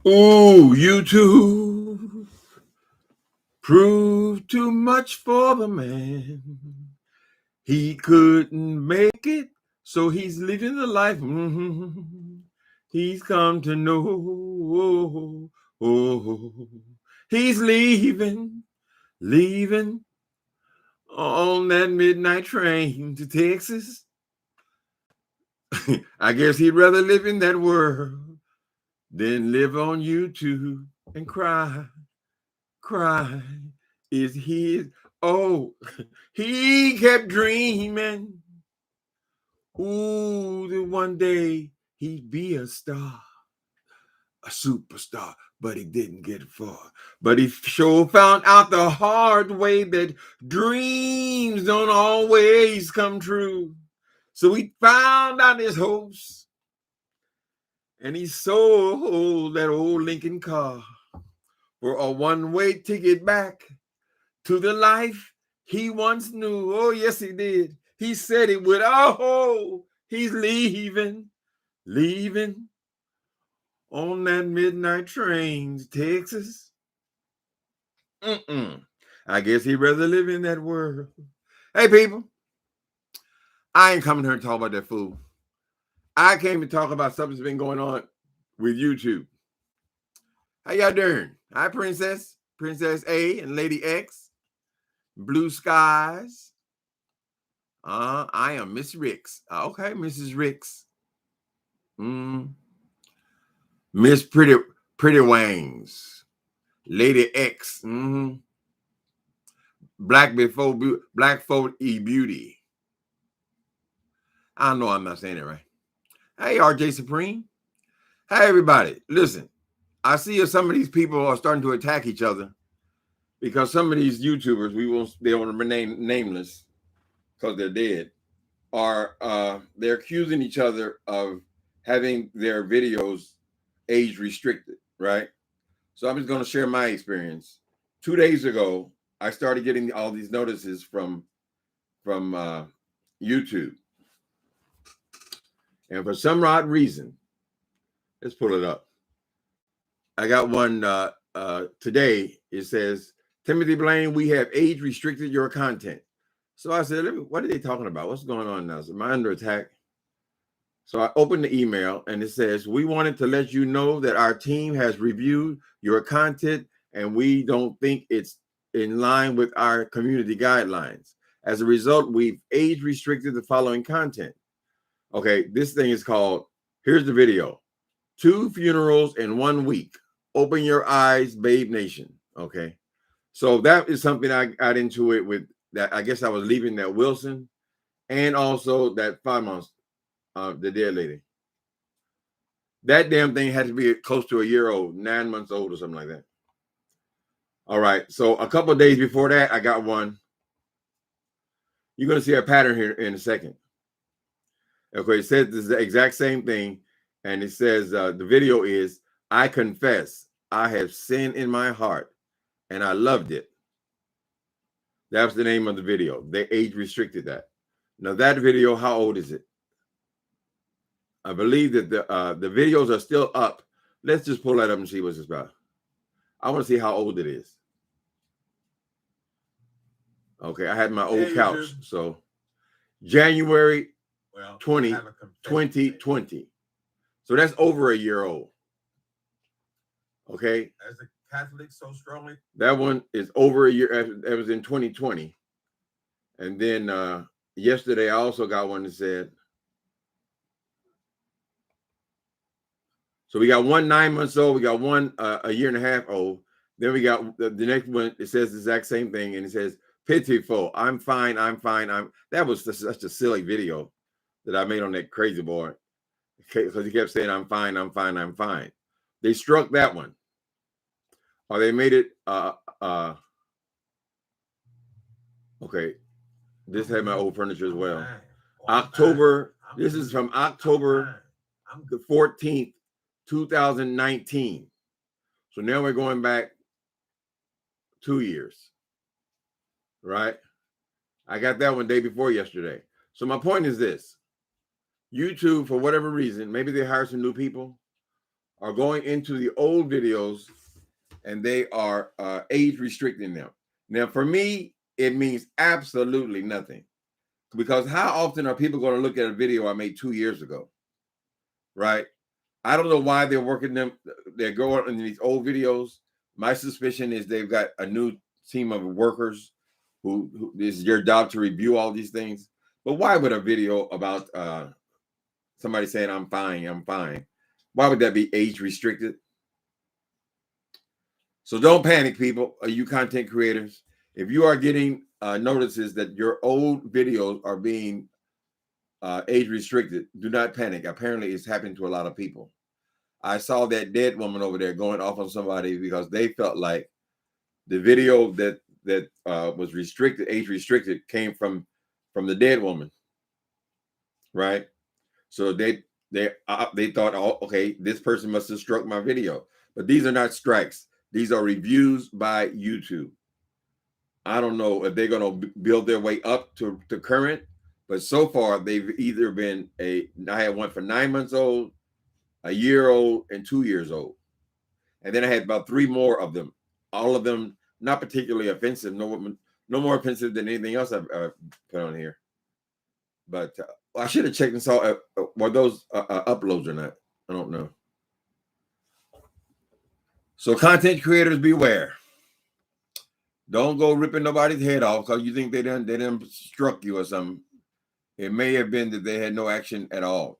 Ooh, YouTube proved too much for the man. He couldn't make it, so he's living the life he's come to know. He's leaving on that midnight train to Texas. I guess he'd rather live in that world than live on YouTube and cry is his. Oh, he kept dreaming. Ooh, that one day he'd be a star, a superstar, but he didn't get far. But he sure found out the hard way that dreams don't always come true. So he found out his hopes and he sold that old Lincoln car for a one-way ticket back to the life he once knew. Oh, yes, he did. He said he would. Oh, he's leaving on that midnight train to Texas. I guess he'd rather live in that world. Hey, people, I ain't coming here to talk about that fool. I came to talk about something that's been going on with YouTube. How y'all doing? Hi, Princess A and Lady X. Blue skies. I am Miss Ricks. Okay, Mrs. Ricks. Miss Pretty Wangs. Lady X. Black folk beauty. I know I'm not saying it right. Hey, RJ Supreme. Hey, everybody. Listen, I see some of these people are starting to attack each other because some of these YouTubers, they want to remain nameless because they're dead, are they're accusing each other of having their videos age restricted, right? So I'm just going to share my experience. 2 days ago, I started getting all these notices from YouTube, and for some odd reason, let's pull it up. I got one today. It says, Timothy Blaine, we have age restricted your content. So I said, what are they talking about? What's going on now? Am I under attack? So I opened the email and it says, we wanted to let you know that our team has reviewed your content and we don't think it's in line with our community guidelines. As a result, we've age restricted the following content. Okay, this thing is called, here's the video, 2 funerals in 1 week. Open your eyes, Babe Nation. Okay, so that is something I got into it with. That I guess I was leaving that Wilson and also that 5 months, the dead lady. That damn thing had to be close to a year old, 9 months old or something like that. All right, so a couple of days before that, I got one. You're going to see a pattern here in a second. Okay, it says this is the exact same thing, and it says the video is, I confess, I have sin in my heart, and I loved it. That was the name of the video. They age restricted that. Now that video, how old is it? I believe that the videos are still up. Let's just pull that up and see what it's about. I want to see how old it is. Okay, I had my old couch. So January 2020. So that's over a year old. Okay. As a Catholic so strongly. That one is over a year. That was in 2020. And then yesterday I also got one that said, so we got one 9 months old, we got one a year and a half old. Then we got the next one, it says the exact same thing, and it says, pitiful, I'm fine. That was such a silly video that I made on that crazy boy. Because he kept saying, I'm fine. They struck that one. Or they made it okay. This had my old furniture as well. October, this is from October the 14th, 2019. So now we're going back 2 years, right? I got that one day before yesterday. So my point is this. YouTube, for whatever reason, maybe they hired some new people, are going into the old videos and they are age restricting them. Now, for me, it means absolutely nothing, because how often are people going to look at a video I made 2 years ago, right? I don't know why they're working them. They're going in these old videos. My suspicion is they've got a new team of workers who this is your job to review all these things. But why would a video about somebody saying I'm fine, why would that be age restricted? So don't panic, people, you content creators. If you are getting notices that your old videos are being age restricted, do not panic. Apparently it's happening to a lot of people. I saw that dead woman over there going off on somebody because they felt like the video that was restricted, age restricted, came from the dead woman, right? So they thought, oh, okay, this person must have struck my video. But these are not strikes. These are reviews by YouTube. I don't know if they're going to build their way up to current, but so far they've either been I had one for 9 months old, a year old, and 2 years old. And then I had about 3 more of them. All of them not particularly offensive, no more offensive than anything else I've put on here. But I should have checked and saw were those uploads or not. I don't know. So content creators, beware. Don't go ripping nobody's head off because you think they done struck you or something. It may have been that they had no action at all.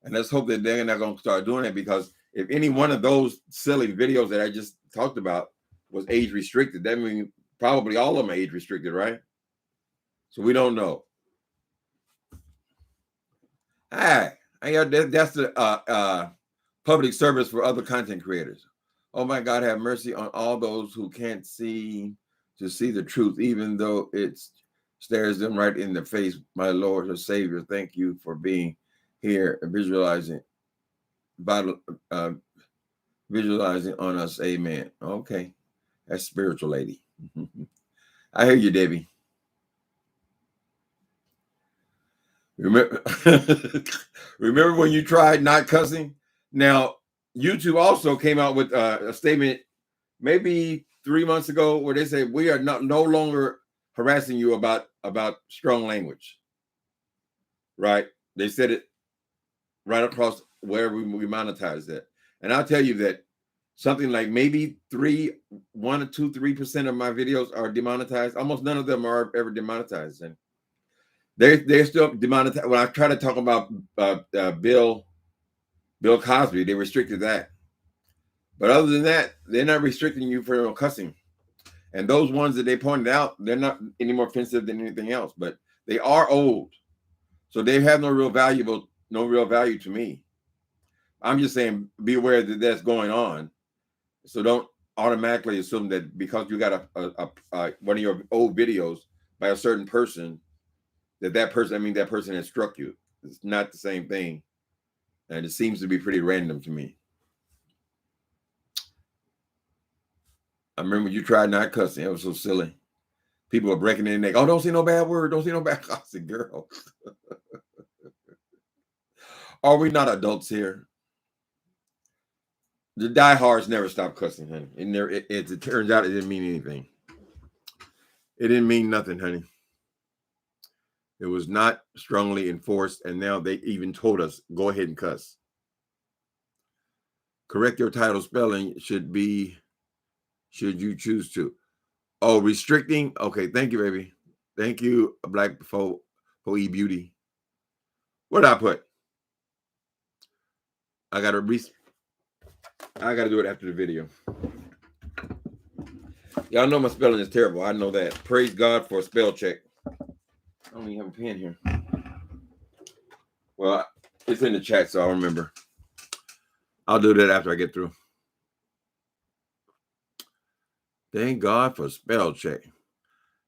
And let's hope that they're not going to start doing it, because if any one of those silly videos that I just talked about was age restricted, that means probably all of them are age restricted, right? So we don't know. That's the public service for other content creators. Oh my God, have mercy on all those who can't see to see the truth, even though it stares them right in the face. My Lord and Savior, thank you for being here and visualizing on us. Amen. Okay. That's spiritual, lady. I hear you, Debbie. Remember when you tried not cussing? Now, YouTube also came out with a statement maybe 3 months ago where they say we are no longer harassing you about strong language. Right? They said it right across where we monetize that. And I'll tell you that something like maybe 3% of my videos are demonetized. Almost none of them are ever demonetized. And they're still demonetized. When I try to talk about Bill Cosby, they restricted that. But other than that, they're not restricting you for cussing. And those ones that they pointed out, they're not any more offensive than anything else. But they are old, so they have no real value to me. I'm just saying, be aware that that's going on. So don't automatically assume that because you got one of your old videos by a certain person, that person has struck you. It's not the same thing. And it seems to be pretty random to me. I remember you tried not cussing. It was so silly. People were breaking their neck. Oh, don't say no bad word. Don't say no bad. I said, girl. Are we not adults here? The diehards never stop cussing, honey. It turns out it didn't mean anything. It didn't mean nothing, honey. It was not strongly enforced, and now they even told us, go ahead and cuss. Correct your title spelling should you choose to. Oh, restricting? Okay, thank you, baby. Thank you, Black for E-Beauty. What did I put? I gotta do it after the video. Y'all know my spelling is terrible. I know that. Praise God for a spell check. I don't even have a pen here. Well, it's in the chat, so I'll remember. I'll do that after I get through. Thank God for spell check.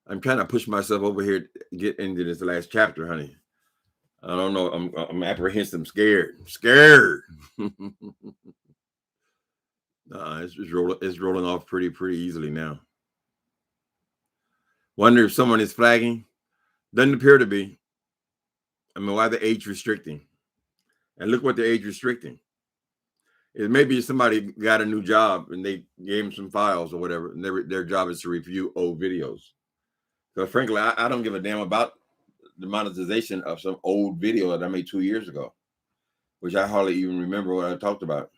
I'm trying to push myself over here to get into this last chapter, honey. I don't know. I'm apprehensive. I'm scared. It's rolling off pretty easily now. Wonder if someone is flagging. Doesn't appear to be. I mean, why the age restricting? And look what they're age restricting. It maybe somebody got a new job and they gave them some files or whatever, and their job is to review old videos. So frankly, I don't give a damn about the monetization of some old video that I made 2 years ago, which I hardly even remember what I talked about.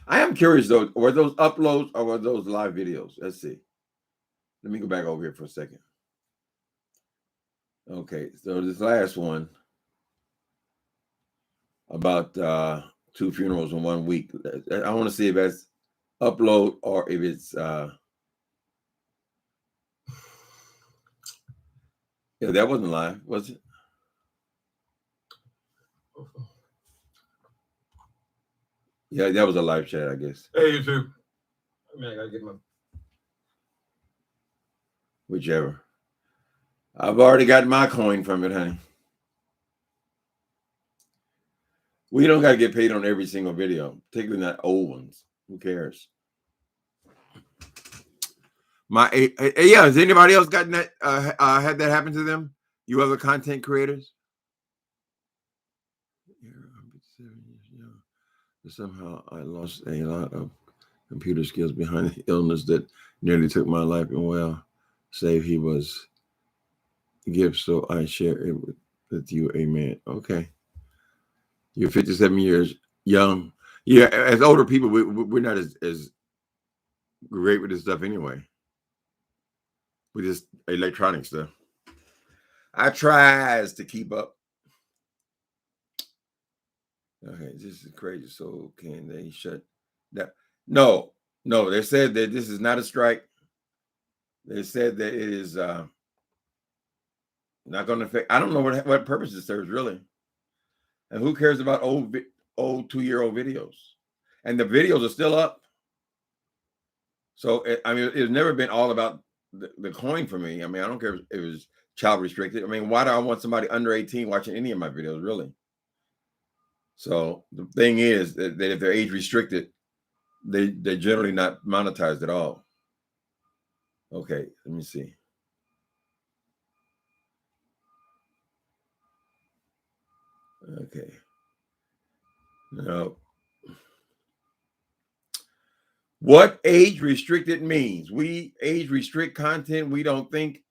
I am curious though, were those uploads or were those live videos? Let's see. Let me go back over here for a second. Okay, so this last one about 2 funerals in 1 week. I want to see if that's upload or if it's yeah, that wasn't live, was it? Yeah, that was a live chat, I guess. Hey, YouTube. I mean, I gotta get my. Whichever. I've already got my coin from it, honey. We don't got to get paid on every single video, particularly not old ones. Who cares? Yeah, has anybody else gotten that had that happen to them? You other content creators? Somehow I lost a lot of computer skills behind the illness that nearly took my life, and well, save he was a gift, so I share it with you. Amen. Okay. You're 57 years young. Yeah, as older people, we're not as great with this stuff anyway. With this electronic stuff. I tries to keep up. Okay, this is crazy. So can they shut down? No, they said that this is not a strike. They said that it is not going to affect. I don't know what purpose it serves, really. And who cares about old 2-year-old videos? And the videos are still up. So, I mean, it's never been all about the coin for me. I mean, I don't care if it was child restricted. I mean, why do I want somebody under 18 watching any of my videos, really? So the thing is that if they're age restricted, they're generally not monetized at all. Okay, let me see. Okay. No. What age restricted means? We age restrict content we don't think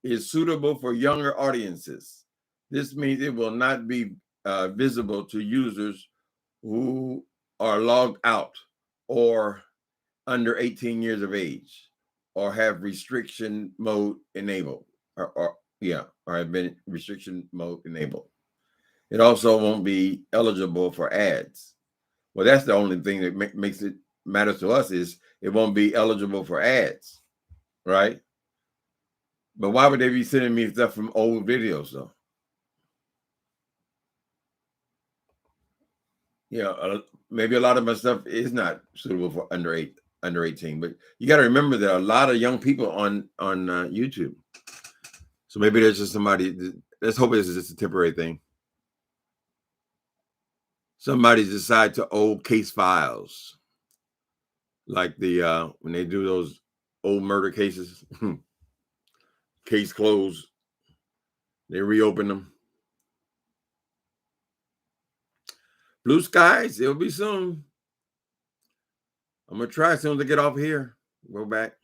is suitable for younger audiences. This means it will not be visible to users who are logged out or under 18 years of age or have restriction mode enabled or have been restriction mode enabled. It also won't be eligible for ads. Well, that's the only thing that makes it matter to us is it won't be eligible for ads, right? But why would they be sending me stuff from old videos though? Yeah, maybe a lot of my stuff is not suitable for under 18, but you got to remember there are a lot of young people on YouTube. So maybe there's just somebody. Let's hope this is just a temporary thing. Somebody decide to old case files, like the when they do those old murder cases, case closed. They reopen them. Blue skies, it'll be soon. I'm gonna try as soon as I get off here. Go back.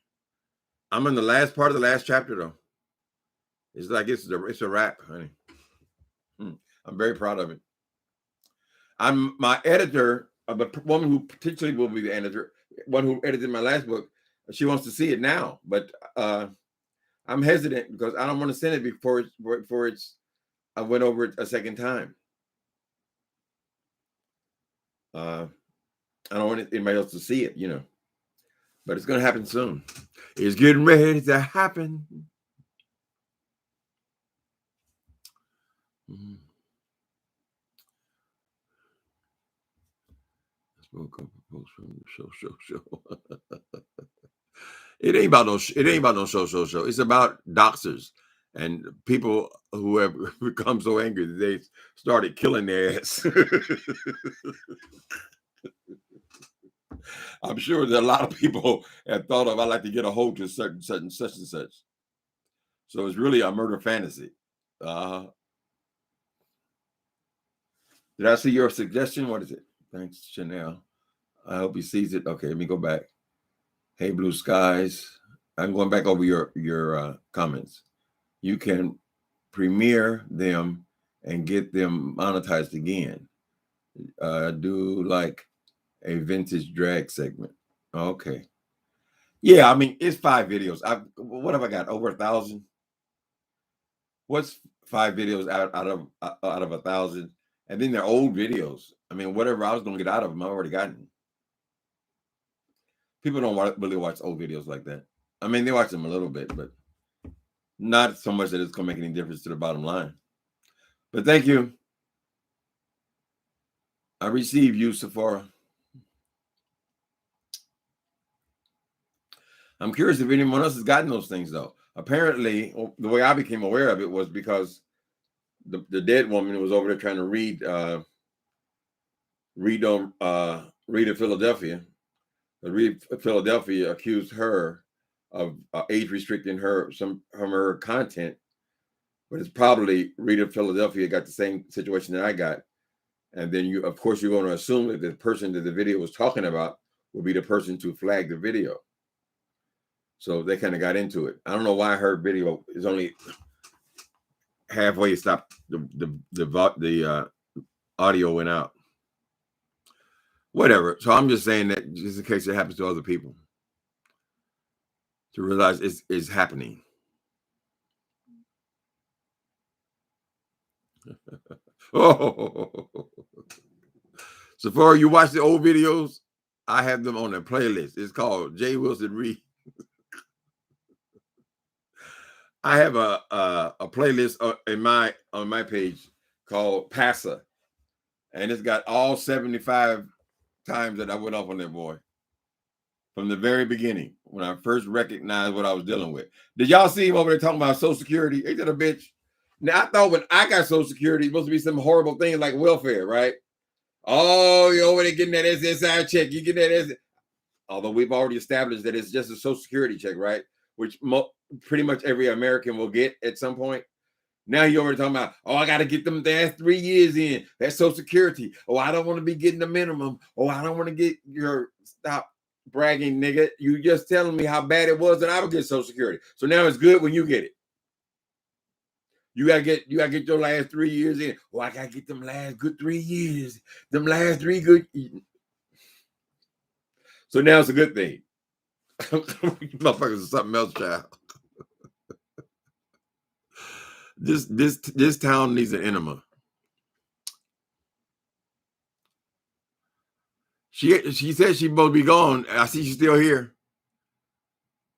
I'm in the last part of the last chapter though. It's like it's a wrap, honey. I'm very proud of it. I'm my editor, a woman who potentially will be the editor, one who edited my last book. She wants to see it now, but I'm hesitant because I don't want to send it before it's. I went over it a second time. I don't want anybody else to see it, but it's going to happen soon. It's getting ready to happen. I spoke up a post from the show. It ain't about no show. It's about doxers and people who have become so angry that they started killing their ass. I'm sure that a lot of people have thought of, I'd like to get a hold to such and such. So it's really a murder fantasy. Did I see your suggestion? What is it? Thanks, Chanel. I hope he sees it. Okay, let me go back. Hey, Blue Skies. I'm going back over your comments. You can premiere them and get them monetized again. Do like a vintage drag segment. Okay. Yeah, I mean, it's 5 videos. What have I got? Over 1,000? What's 5 videos out of 1,000? And then they're old videos. I mean, whatever I was going to get out of them, I've already gotten. People don't really watch old videos like that. I mean, they watch them a little bit, but not so much that it's going to make any difference to the bottom line. But thank you. I receive you, Sephora. I'm curious if anyone else has gotten those things, though. Apparently, the way I became aware of it was because the dead woman was over there trying to read in Philadelphia. Read Philadelphia accused her of age restricting her from her content, but it's probably Read in Philadelphia got the same situation that I got. And then of course, you're going to assume that the person that the video was talking about will be the person to flag the video. So they kind of got into it. I don't know why her video is only halfway stopped. The audio went out. Whatever. So I'm just saying that just in case it happens to other people, to realize it's happening. Oh, Sephora, you watch the old videos? I have them on a playlist. It's called J. Wilson Reed. I have a playlist on my page called Passa, and it's got all 75 times that I went off on that boy from the very beginning when I first recognized what I was dealing with. Did y'all see him over there talking about Social Security? Ain't that a bitch? Now I thought when I got Social Security, it's supposed to be some horrible thing like welfare, right? Oh, you're over there getting that SSI check. You get that SSI. Although we've already established that it's just a Social Security check, right? Which pretty much every American will get at some point. Now you're already talking about, oh, I got to get them last 3 years in. That's Social Security. Oh, I don't want to be getting the minimum. Oh, I don't want to get your stop bragging, nigga. You just telling me how bad it was that I would get Social Security. So now it's good when you get it. You gotta get your last 3 years in. Oh, I gotta get them last good 3 years. Them last 3 good. So now it's a good thing. Motherfuckers are something else, child. This town needs an enema. She said she's supposed to be gone. I see she's still here.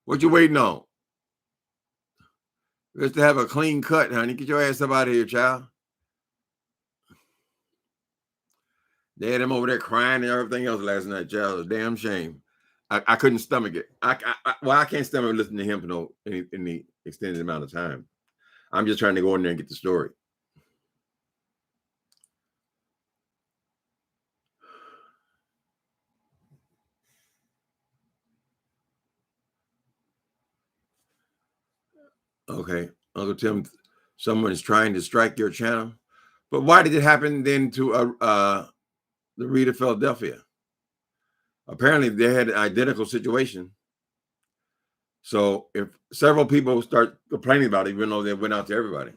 What you waiting on? Just to have a clean cut, honey. Get your ass up out of here, child. They had him over there crying and everything else last night, child. It was a damn shame. I couldn't stomach it. I can't stomach listening to him for any extended amount of time. I'm just trying to go in there and get the story. Okay, Uncle Tim, someone is trying to strike your channel. But why did it happen then to the Read of Philadelphia? Apparently, they had an identical situation. So if several people start complaining about it, even though they went out to everybody,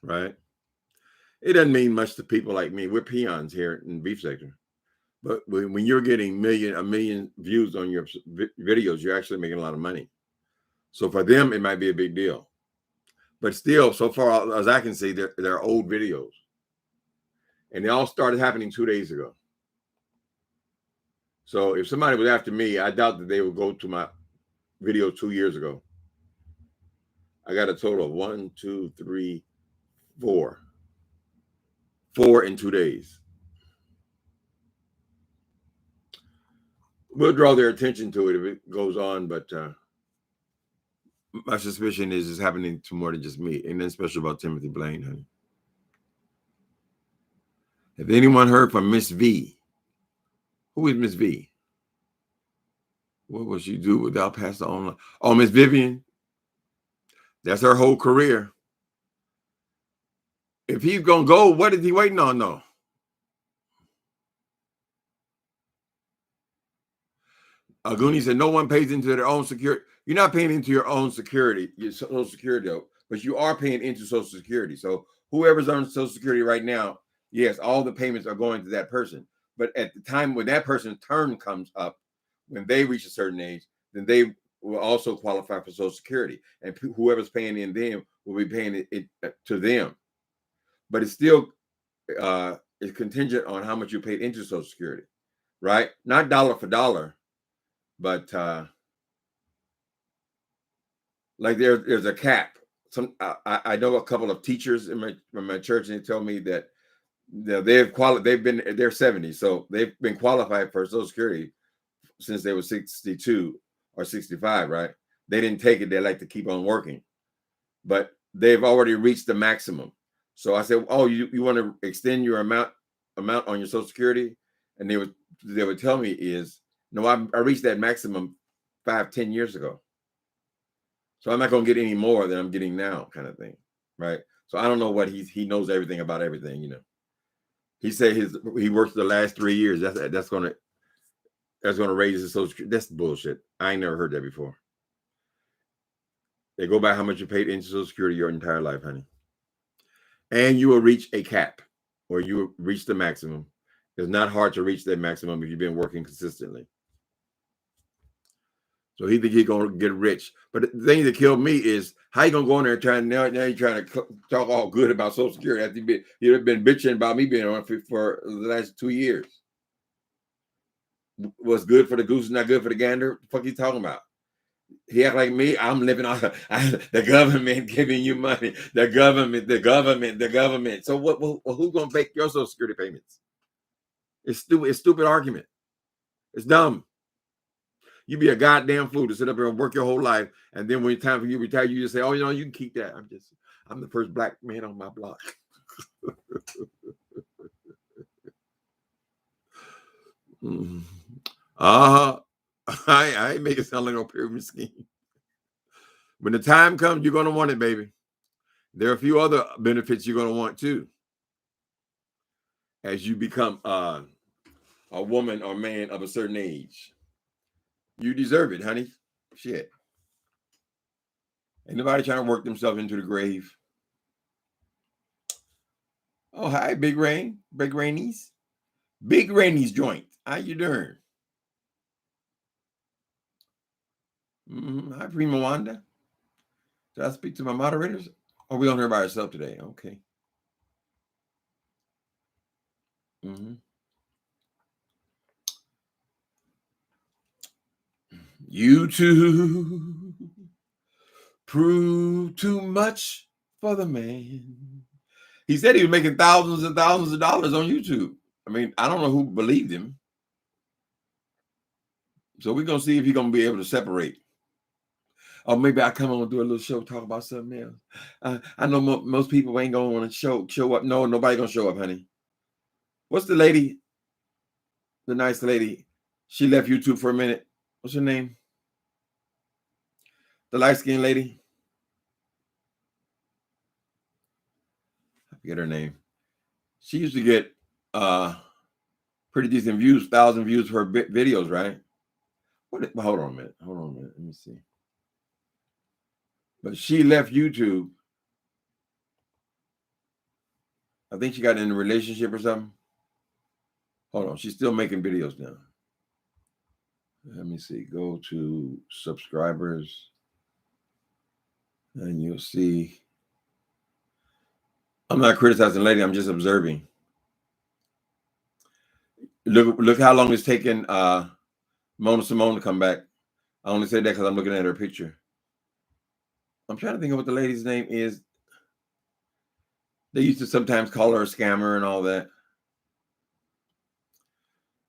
right? It doesn't mean much to people like me. We're peons here in the beef sector. But when you're getting a million views on your videos, you're actually making a lot of money. So for them, it might be a big deal. But still, so far as I can see, they're old videos. And they all started happening 2 days ago. So if somebody was after me, I doubt that they would go to my video 2 years ago. I got a total of 1, 2, 3, 4. 4 in 2 days. We'll draw their attention to it if it goes on, but my suspicion is it's happening to more than just me. Ain't nothing special about Timothy Blaine, honey. Have anyone heard from Miss V? Who is Miss V? What will she do without Pastor Online? Oh, Miss Vivian. That's her whole career. if he's gonna go, what is he waiting on though? Aguni said no one pays into their own security. You're not paying into your own security, your Social Security, though, but you are paying into Social Security. So whoever's on Social Security right now, yes, all the payments are going to that person. But at the time when that person's turn comes up, when they reach a certain age, then they will also qualify for Social Security, and whoever's paying in them will be paying it to them. But it's still it's contingent on how much you paid into Social Security, right? Not dollar for dollar, but like there's a cap. I know a couple of teachers in my church, and they tell me that they're 70, so they've been qualified for Social Security since they were 62 or 65, right? They didn't take it. They like to keep on working, but they've already reached the maximum. So I said, "Oh, you want to extend your amount on your Social Security?" And they would tell me is, "No, I reached that maximum 5-10 years ago. So I'm not going to get any more than I'm getting now," kind of thing, right? So I don't know what he knows everything about everything, you know. He said he worked the last 3 years. That's going to raise his Social Security. That's bullshit. I ain't never heard that before. They go by how much you paid into Social Security your entire life, honey. And you will reach a cap, or you will reach the maximum. It's not hard to reach that maximum if you've been working consistently. So he think he's gonna get rich. But the thing that killed me is how you gonna go in there and now you're trying to talk all good about Social Security after you've been bitching about me being on for the last 2 years. What's good for the goose is not good for the gander. What the fuck you talking about? He act like me. I'm living on the government giving you money. The government. So what? Who's gonna make your Social Security payments? It's stupid. It's stupid argument. It's dumb. You be a goddamn fool to sit up here and work your whole life, and then when it's time for you to retire, you just say, "Oh, you know, you can keep that." I'm the first black man on my block. I ain't make it sound like no pyramid scheme. When the time comes, you're gonna want it, baby. There are a few other benefits you're gonna want too, as you become a woman or man of a certain age. You deserve it, honey. Shit. Ain't nobody trying to work themselves into the grave. Oh, hi, Big Rain. Big Rainies. Big Rainey's joint. How you doing? Hi, Prima Wanda. Did I speak to my moderators? Or are we on here by ourselves today? Okay. YouTube prove too much for the man. He said he was making thousands and thousands of dollars on YouTube. I mean, I don't know who believed him. So we're going to see if he's going to be able to separate. Or maybe I come on and do a little show, talk about something else. I know most people ain't going to want to show up. No, nobody going to show up, honey. What's the lady? The nice lady. She left YouTube for a minute. What's her name? The light-skinned lady. I forget her name. She used to get pretty decent views, 1,000 views for her videos, right? Hold on a minute. Let me see. But she left YouTube. I think she got in a relationship or something. Hold on. She's still making videos now. Let me see. Go to subscribers. And you'll see. I'm not criticizing the lady. I'm just observing. Look how long it's taken Mona Simone to come back. I only say that because I'm looking at her picture. I'm trying to think of what the lady's name is. They used to sometimes call her a scammer and all that.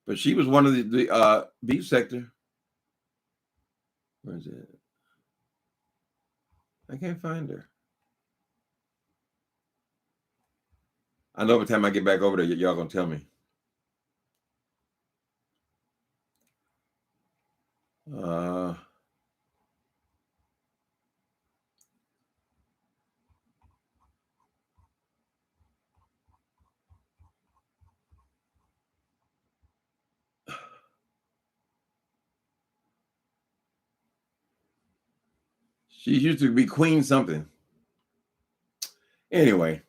But she was one of the beef sector. Where is it? I can't find her. I know by the time I get back over there, y'all gonna tell me. She used to be Queen something. Anyway,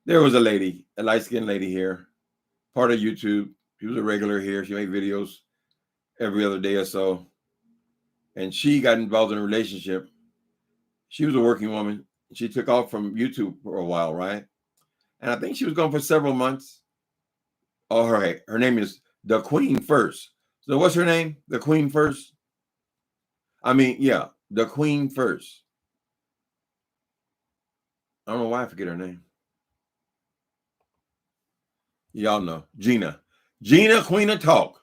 there was a lady, a light-skinned lady here, part of YouTube. She was a regular here. She made videos every other day or so. And she got involved in a relationship. She was a working woman. She took off from YouTube for a while, right? And I think she was gone for several months. Oh, her name is The Queen First. So what's her name? The Queen First? I mean, yeah, The Queen First. I don't know why I forget her name. Y'all know. Gina, Queen of Talk.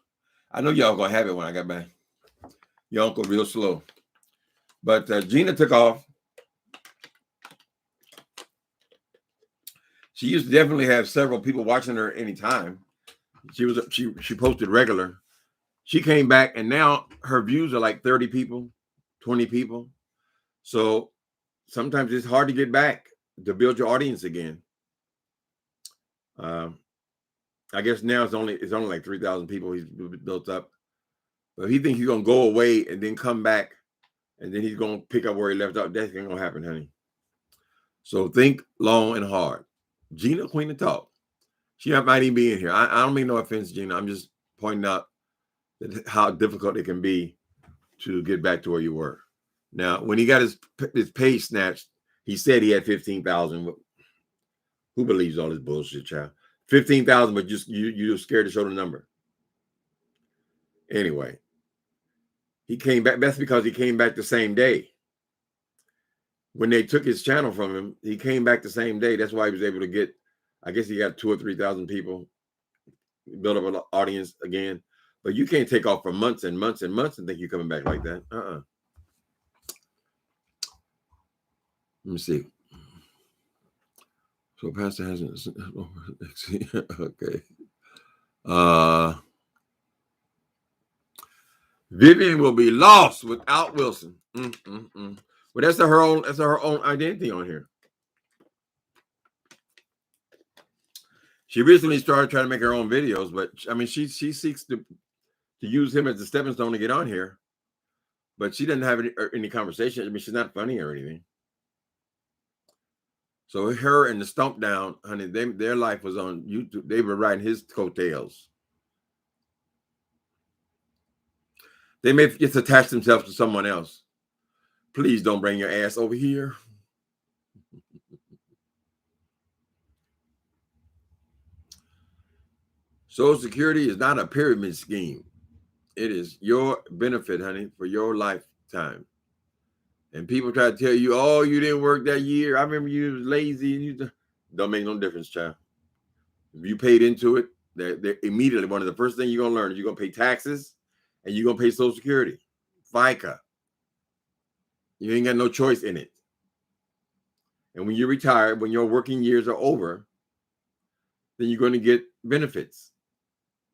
I know y'all gonna have it when I got back. Your uncle real slow. But Gina took off. She used to definitely have several people watching her anytime. She posted regular. She came back and now her views are like 30 people, 20 people. So sometimes it's hard to get back to build your audience again. I guess now it's only like 3,000 people he's built up. But if he thinks he's gonna go away and then come back and then he's gonna pick up where he left off, that's ain't gonna happen, honey. So think long and hard. Gina, Queen of Talk. She might even be in here. I don't mean no offense, Gina. I'm just pointing out how difficult it can be to get back to where you were. Now, when he got his page snatched, he said he had 15,000. Who believes all this bullshit, child? 15,000, but you're scared to show the number. Anyway, he came back. That's because he came back the same day. When they took his channel from him, he came back the same day. That's why he was able to get, I guess he got 2,000 or 3,000 people, build up an audience again. But you can't take off for months and months and months and think you're coming back like that. Let me see. So Pastor hasn't. Okay. Vivian will be lost without Wilson. Well, that's her own identity on here. She recently started trying to make her own videos, but I mean, she seeks to use him as a stepping stone to get on here, but she doesn't have any conversation. I mean, she's not funny or anything. So her and the Stomp Down, honey, their life was on YouTube. They were riding his coattails. They may just attach themselves to someone else. Please don't bring your ass over here. Social Security is not a pyramid scheme. It is your benefit, honey, for your lifetime. And people try to tell you, oh, you didn't work that year. I remember you was lazy. And don't make no difference, child. If you paid into it, they're immediately one of the first things you're going to learn is you're going to pay taxes and you're going to pay Social Security, FICA. You ain't got no choice in it. And when you retire, when your working years are over, then you're going to get benefits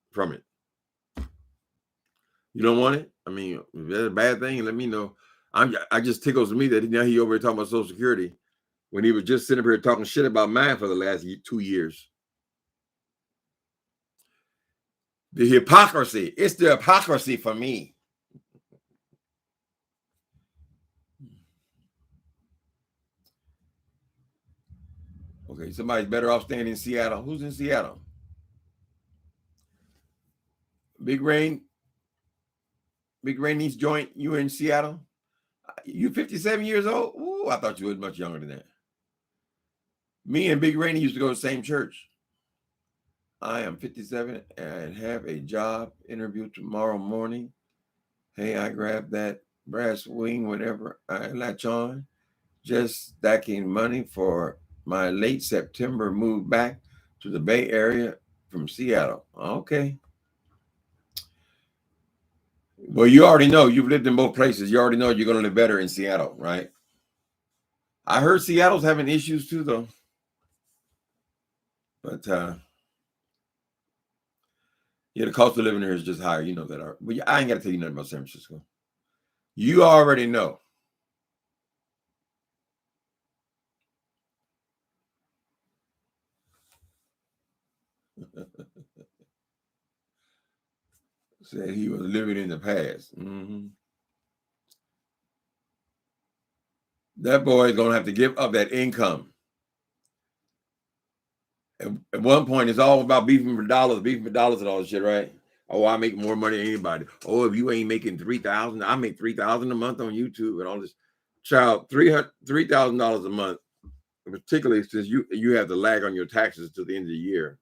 from it. You don't want it? I mean, if that's a bad thing, let me know. I just tickles me that now he over here talking about Social Security when he was just sitting up here talking shit about mine for the last 2 years. The hypocrisy. It's the hypocrisy for me. Okay, somebody's better off staying in Seattle. Who's in Seattle? Big Rain needs joint. You in Seattle? You 57 years old? Ooh, I thought you were much younger than that. Me and Big Rainy used to go to the same church. I am 57 and have a job interview tomorrow morning. Hey, I grabbed that brass wing, whatever I latch on. Just stacking money for my late September move back to the Bay Area from Seattle. Okay. Well, you already know. You've lived in both places. You already know you're going to live better in Seattle, right? I heard Seattle's having issues too, though. But yeah, the cost of living here is just higher. You know that. But I ain't got to tell you nothing about San Francisco. You already know. Said he was living in the past. That boy is gonna have to give up that income. At one point, it's all about beefing for dollars and all this shit, right? Oh, I make more money than anybody. Oh, if you ain't making $3,000, I make $3,000 a month on YouTube and all this. Child, $3,000 a month, particularly since you have to lag on your taxes to the end of the year.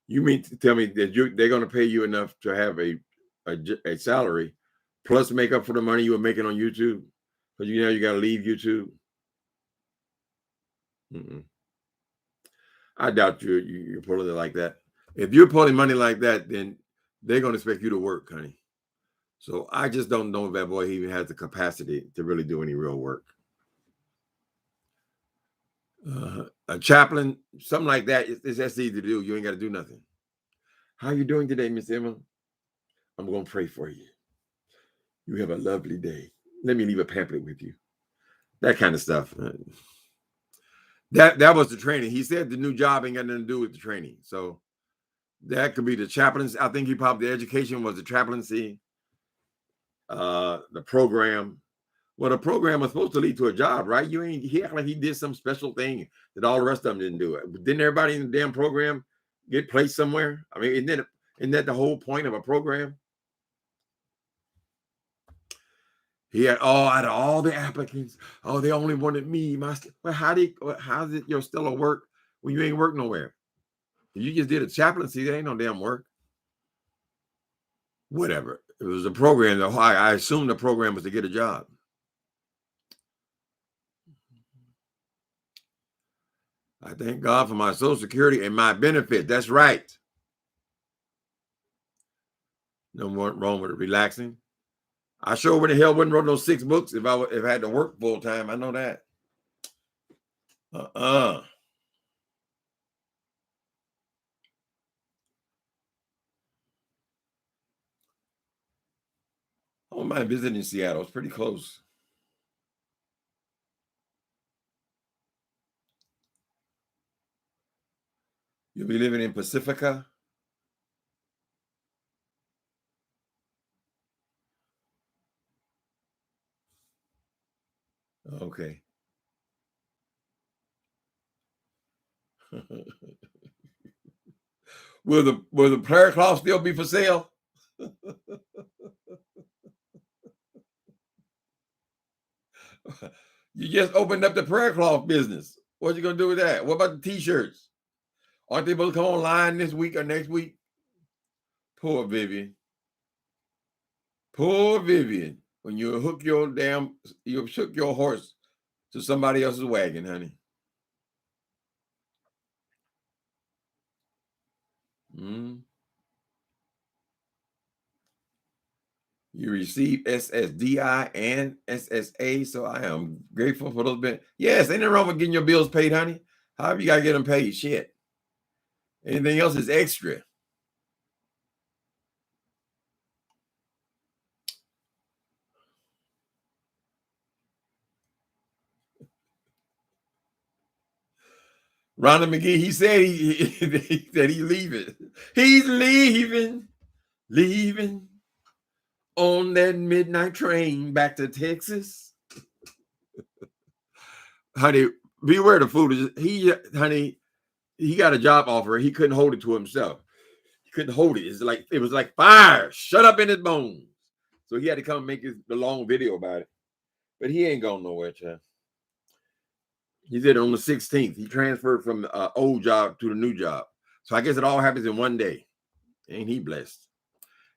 You mean to tell me that they're going to pay you enough to have a salary, plus make up for the money you were making on YouTube? Because you got to leave YouTube. I doubt you're pulling it like that. If you're pulling money like that, then they're going to expect you to work, honey. So I just don't know if that boy even has the capacity to really do any real work. A chaplain, something like that, it's that easy to do. You ain't got to do nothing. How you doing today, Miss Emma? I'm going to pray for you. You have a lovely day. Let me leave a pamphlet with you. That kind of stuff. That was the training. He said the new job ain't got nothing to do with the training. So that could be the chaplaincy. I think the education was the chaplaincy, the program. Well, the program was supposed to lead to a job, right? He acted like he did some special thing that all the rest of them didn't do it. Didn't everybody in the damn program get placed somewhere? I mean, isn't that the whole point of a program? He had out of all the applicants, they only wanted me. Well, how's it you're still at work when you ain't work nowhere? You just did a chaplaincy. There ain't no damn work. Whatever. It was a program. I assume the program was to get a job. I thank God for my Social Security and my benefit. That's right. No more wrong with it. Relaxing. I sure would the hell wouldn't wrote those 6 books if I had to work full time. I know that. I don't mind visiting Seattle. It's pretty close. You'll be living in Pacifica? Okay. Will the prayer cloth still be for sale? You just opened up the prayer cloth business. What you gonna do with that? What about the t-shirts? Aren't they supposed to come online this week or next week? Poor Vivian. Poor Vivian. When you hook your horse to somebody else's wagon, honey. You receive SSDI and SSA, so I am grateful for those bills. Yes, ain't nothing wrong with getting your bills paid, honey. However you got to get them paid, shit. Anything else is extra. Rhonda McGee, he said he's leaving. He's leaving on that midnight train back to Texas. Honey, beware the fool. He got a job offer. He couldn't hold it to himself. He couldn't hold it. It was like fire. Shut up in his bones. So he had to come and make the long video about it. But he ain't going nowhere, child. He did it on the 16th. He transferred from the old job to the new job. So I guess it all happens in one day. Ain't he blessed?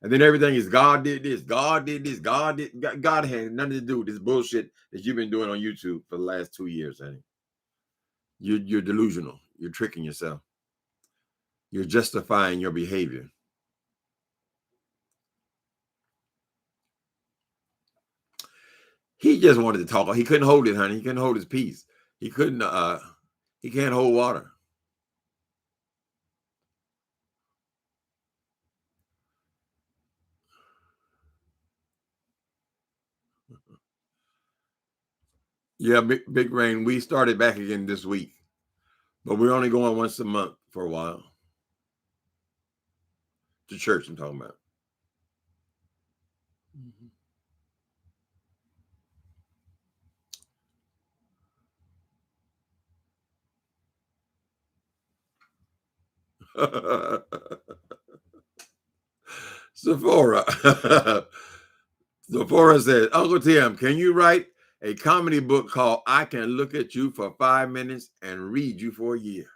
And then everything is God did this, God did this, God had nothing to do with this bullshit that you've been doing on YouTube for the last 2 years, honey. You're delusional. You're tricking yourself. You're justifying your behavior. He just wanted to talk. He couldn't hold it, honey. He couldn't hold his peace. He couldn't. He can't hold water. Yeah, big rain. We started back again this week, but we're only going once a month for a while. To church, I'm talking about. Sephora. Sephora says, Uncle Tim, can you write a comedy book called I Can Look at You for 5 Minutes and Read You for a Year?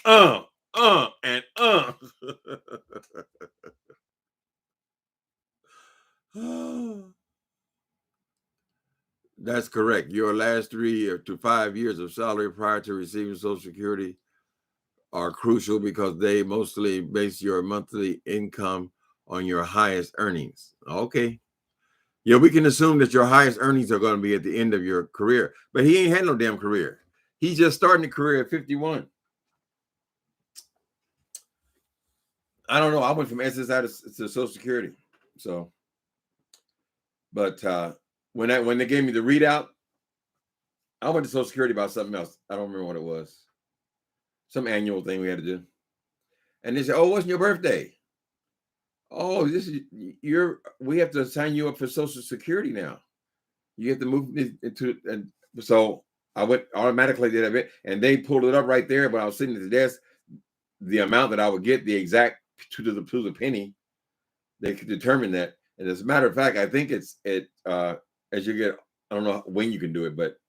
And That's correct. Your last 3 to 5 years of salary prior to receiving Social Security are crucial because they mostly base your monthly income on your highest earnings. Okay. Yeah, we can assume that your highest earnings are going to be at the end of your career, but he ain't had no damn career. He's just starting a career at 51. I don't know. I went from SSI to Social Security. So, but when they gave me the readout, I went to Social Security about something else. I don't remember what it was. Some annual thing we had to do. And they said, "Oh, what's your birthday?" "Oh, we have to sign you up for Social Security now. You have to move into," and so I went automatically did a bit, and they pulled it up right there. But I was sitting at the desk, the amount that I would get, the exact to the penny, they could determine that. And as a matter of fact, I think as you get, I don't know when you can do it, but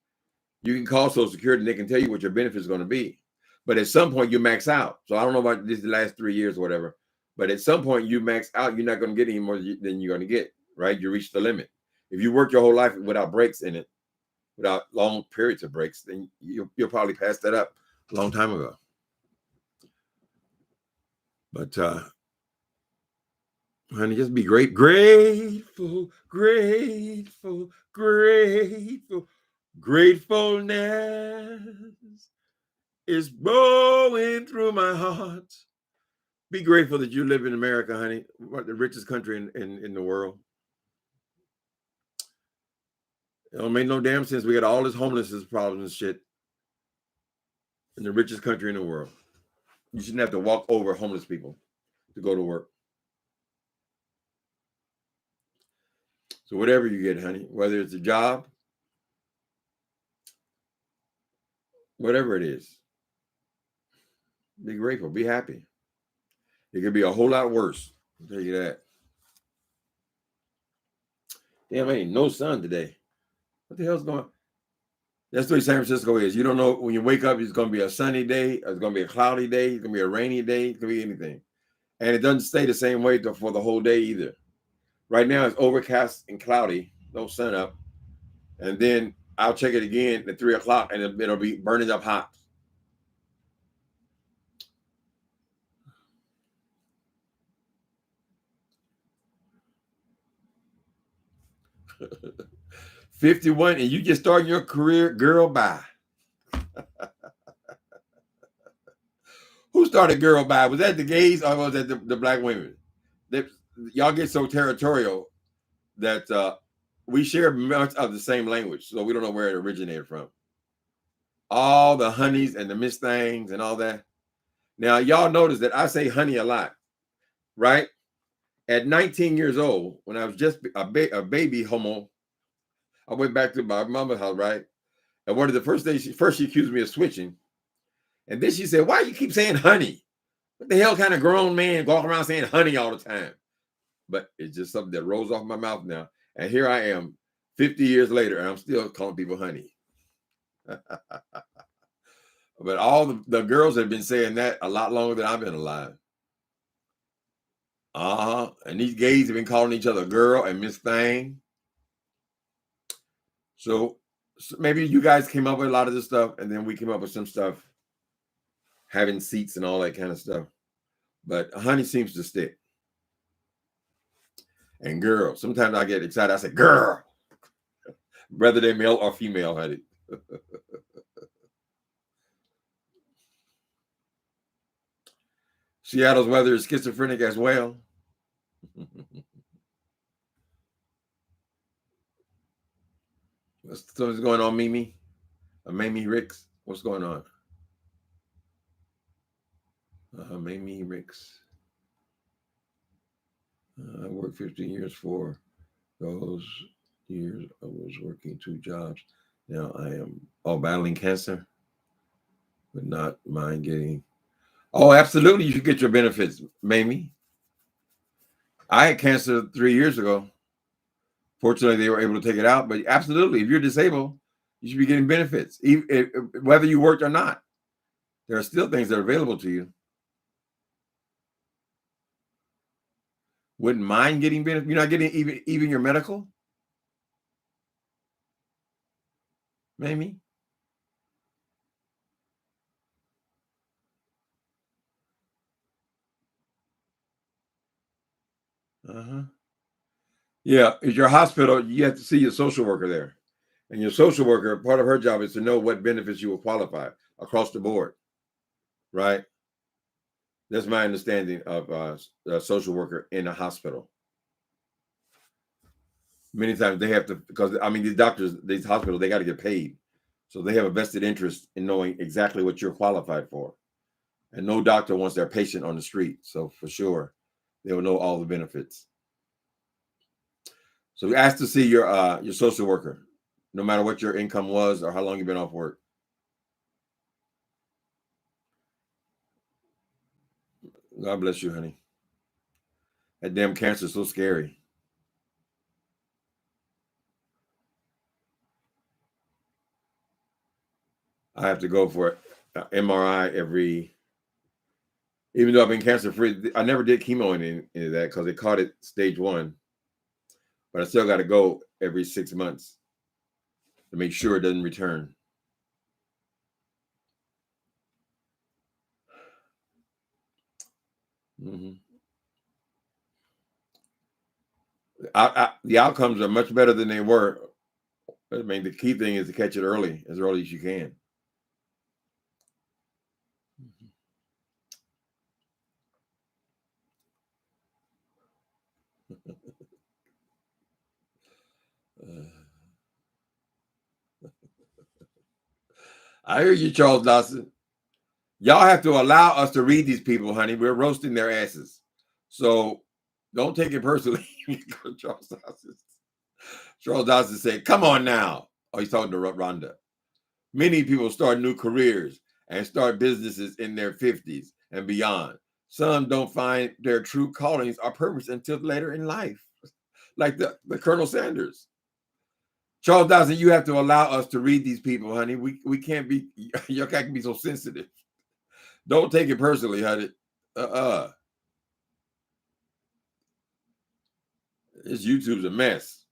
you can call Social Security and they can tell you what your benefits are going to be. But at some point you max out. So I don't know about this the last 3 years or whatever, but at some point you max out, you're not going to get any more than you're going to get, right? You reach the limit. If you work your whole life without breaks in it, without long periods of breaks, then you'll probably pass that up a long time ago. But honey, just be grateful. Gratefulness is blowing through my heart. Be grateful that you live in America, honey, the richest country in the world. It don't make no damn sense. We got all this homelessness problems and shit in the richest country in the world. You shouldn't have to walk over homeless people to go to work. So whatever you get, honey, whether it's a job, whatever it is, be grateful, be happy. It could be a whole lot worse. I'll tell you that. Damn, ain't no sun today. What the hell's going on? That's the way San Francisco is. You don't know when you wake up, it's going to be a sunny day, it's going to be a cloudy day, it's going to be a rainy day, it's going to be anything. And it doesn't stay the same way for the whole day either. Right now it's overcast and cloudy, no sun up. And then I'll check it again at 3 o'clock and it'll be burning up hot. $51 and you just starting your career, girl, bye. Who started girl bye? Was that the gays or was that the black women? Y'all get so territorial that we share much of the same language, so we don't know where it originated from. All the honeys and the Miss Things and all that. Now, y'all notice that I say honey a lot, right? At 19 years old, when I was just a baby homo, I went back to my mama's house, right? And one of the first things, she accused me of switching. And then she said, "Why you keep saying honey? What the hell kind of grown man walking around saying honey all the time?" But it's just something that rolls off my mouth now. And here I am 50 years later, and I'm still calling people honey. But all the girls have been saying that a lot longer than I've been alive. And these gays have been calling each other girl and Miss Thing. So maybe you guys came up with a lot of this stuff, and then we came up with some stuff, having seats and all that kind of stuff. But honey seems to stick. And girl, sometimes I get excited. I say girl, whether they're male or female, honey. Seattle's weather is schizophrenic as well. What's going on, Mimi? Mamie Ricks? What's going on? Mamie Ricks. I worked 15 years for those years. I was working 2 jobs. Now I am battling cancer, but not mind getting. Oh, absolutely. You should get your benefits, Mamie. I had cancer 3 years ago. Fortunately, they were able to take it out. But absolutely, if you're disabled, you should be getting benefits, even whether you worked or not. There are still things that are available to you. Wouldn't mind getting benefits. You're not getting even your medical, Mamie. Uh-huh. Yeah, at your hospital, you have to see your social worker there. And your social worker, part of her job is to know what benefits you will qualify across the board, right? That's my understanding of a social worker in a hospital. Many times they have to, because I mean, these doctors, these hospitals, they got to get paid. So they have a vested interest in knowing exactly what you're qualified for. And no doctor wants their patient on the street. So for sure, they will know all the benefits. So we asked to see your social worker, no matter what your income was or how long you've been off work. God bless you, honey. That damn cancer is so scary. I have to go for MRI even though I've been cancer free. I never did chemo in that because they caught it stage 1. But I still got to go every 6 months to make sure it doesn't return. Mm-hmm. The outcomes are much better than they were. I mean, the key thing is to catch it early as you can. I hear you, Charles Dawson. Y'all have to allow us to read these people, honey. We're roasting their asses. So don't take it personally. Charles Dawson. Charles Dawson said, come on now. Oh, he's talking to Rhonda. Many people start new careers and start businesses in their 50s and beyond. Some don't find their true callings or purpose until later in life, like the Colonel Sanders. Charles Dawson, you have to allow us to read these people, honey. We can't be, you can't be so sensitive. Don't take it personally, honey. This YouTube's a mess.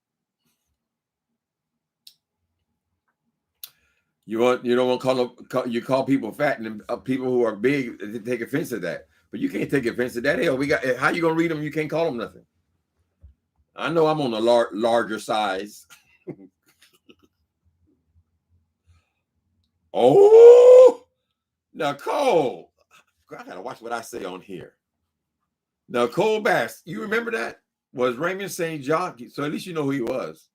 You don't want to call people fat, and people who are big take offense to that. But you can't take offense to that. Hell, how you gonna read them? You can't call them nothing. I know I'm on a larger size. Oh, Nicole, I gotta watch what I say on here. Nicole Bass, you remember that? Was Raymond St. John? So at least you know who he was.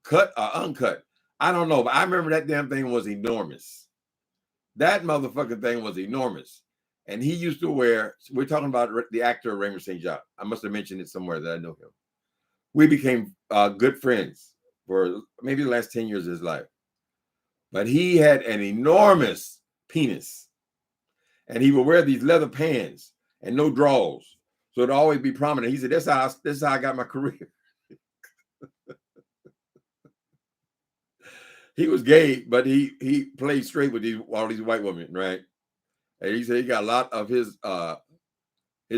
Cut or uncut? I don't know, but I remember that damn thing was enormous. That motherfucking thing was enormous. And he used to wear, we're talking about the actor Raymond St. John. I must have mentioned it somewhere that I know him. We became good friends for maybe the last 10 years of his life. But he had an enormous penis. And he would wear these leather pants and no drawers. So it'd always be prominent. He said, this is how I got my career. He was gay, but he played straight with all these white women, right? And he said he got a lot of his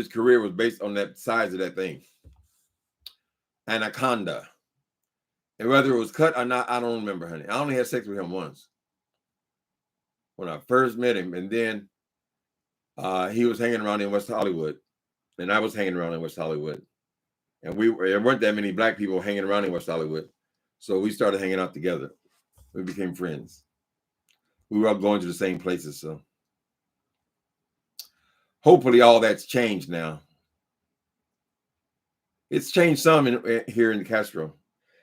career was based on that size of that thing. Anaconda. And whether it was cut or not, I don't remember, honey. I only had sex with him once when I first met him. And then he was hanging around in West Hollywood. And I was hanging around in West Hollywood. And there weren't that many black people hanging around in West Hollywood. So we started hanging out together. We became friends. We were all going to the same places. So hopefully all that's changed now. It's changed some here in the Castro.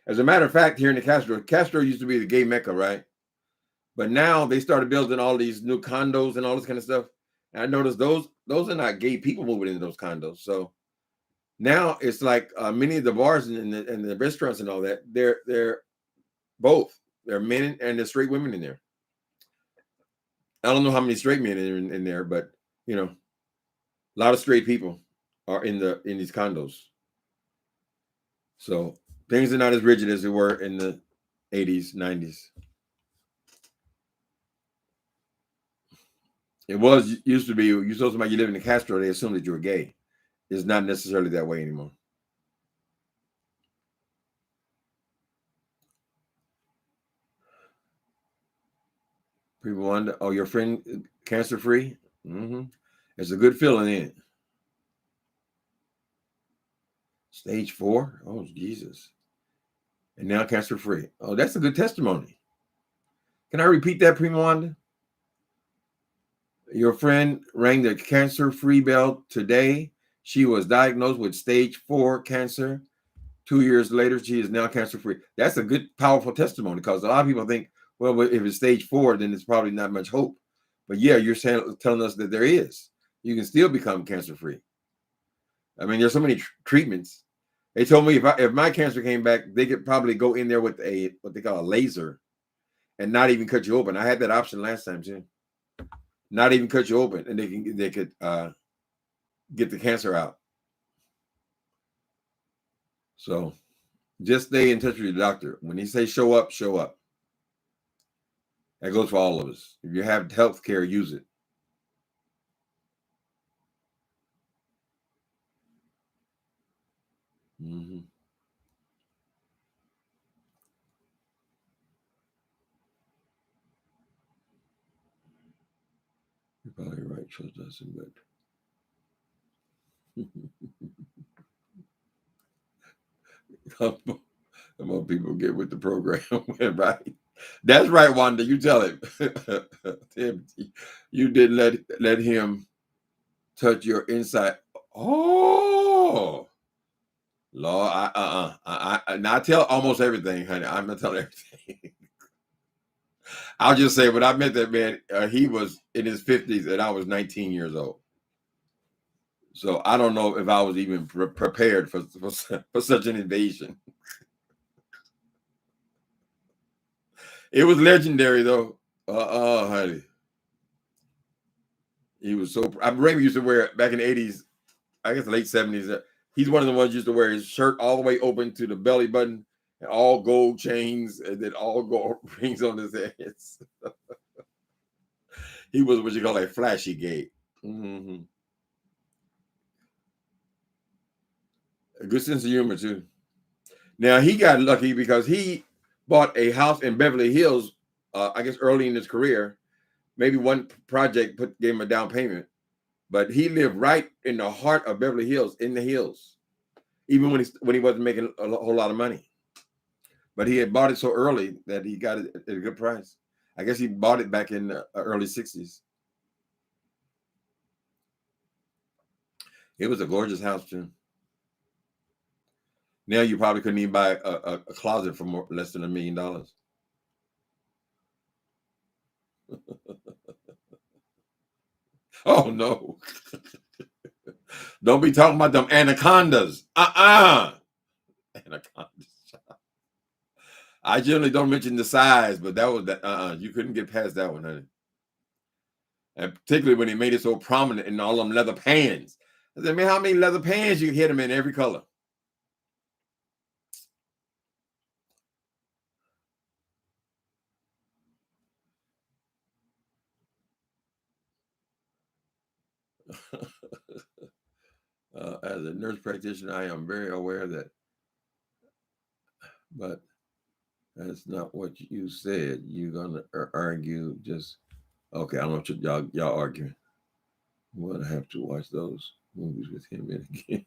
As a matter of fact, here in the Castro used to be the gay Mecca, right? But now they started building all these new condos and all this kind of stuff. And I noticed those are not gay people moving into those condos. So now it's like many of the bars and the restaurants and all that, they're both. There are men and there's straight women in there. I don't know how many straight men are in there, but you know, A lot of straight people are in these condos. So things are not as rigid as they were in the 80s, 90s. It used to be, you told somebody you live in the Castro, they assumed that you were gay. It's not necessarily that way anymore. People wonder, oh, your friend cancer-free? Mm-hmm. It's a good feeling, ain't it? Stage 4? Oh, Jesus. And now cancer-free. Oh, that's a good testimony. Can I repeat that, Prima Wanda? Your friend rang the cancer-free bell today. She was diagnosed with stage 4 cancer. 2 years later, she is now cancer-free. That's a good, powerful testimony, because a lot of people think, well, if it's stage 4, then it's probably not much hope. But yeah, you're telling us that there is. You can still become cancer-free. I mean, there's so many treatments. They told me if my cancer came back, they could probably go in there with what they call a laser and not even cut you open. I had that option last time too. Not even cut you open, and they could get the cancer out. So just stay in touch with your doctor. When he says show up, show up. That goes for all of us. If you have health care, use it. Mm-hmm. You're probably right. Trust doesn't, but the more people get with the program, right? That's right, Wanda. You tell him. Timothy, you didn't let him touch your inside. Oh, Lord, I tell almost everything, honey. I'm gonna tell everything. I'll just say, when I met that man, he was in his 50s and I was 19 years old. So I don't know if I was even prepared for such an invasion. It was legendary, though. Honey. He was so. Raymond used to wear it back in the 80s, I guess the late 70s. He's one of the ones used to wear his shirt all the way open to the belly button and all gold chains and then all gold rings on his heads. He was what you call a flashy gay. Mm-hmm. A good sense of humor, too. Now, he got lucky because he bought a house in Beverly Hills, I guess early in his career. Maybe one project gave him a down payment. But he lived right in the heart of Beverly Hills, in the hills, even when he wasn't making a whole lot of money. But he had bought it so early that he got it at a good price. I guess he bought it back in the early 60s. It was a gorgeous house, too. Now you probably couldn't even buy a closet for less than $1 million. Oh, no. Don't be talking about them anacondas. Anacondas. I generally don't mention the size, but that was that. You couldn't get past that one, honey. And particularly when he made it so prominent in all them leather pans. I said, man, how many leather pans you can hit them in every color? As a nurse practitioner, I am very aware of that. But that's not what you said. You're gonna argue just okay. I don't know what y'all arguing. Well, I have to watch those movies with him in again.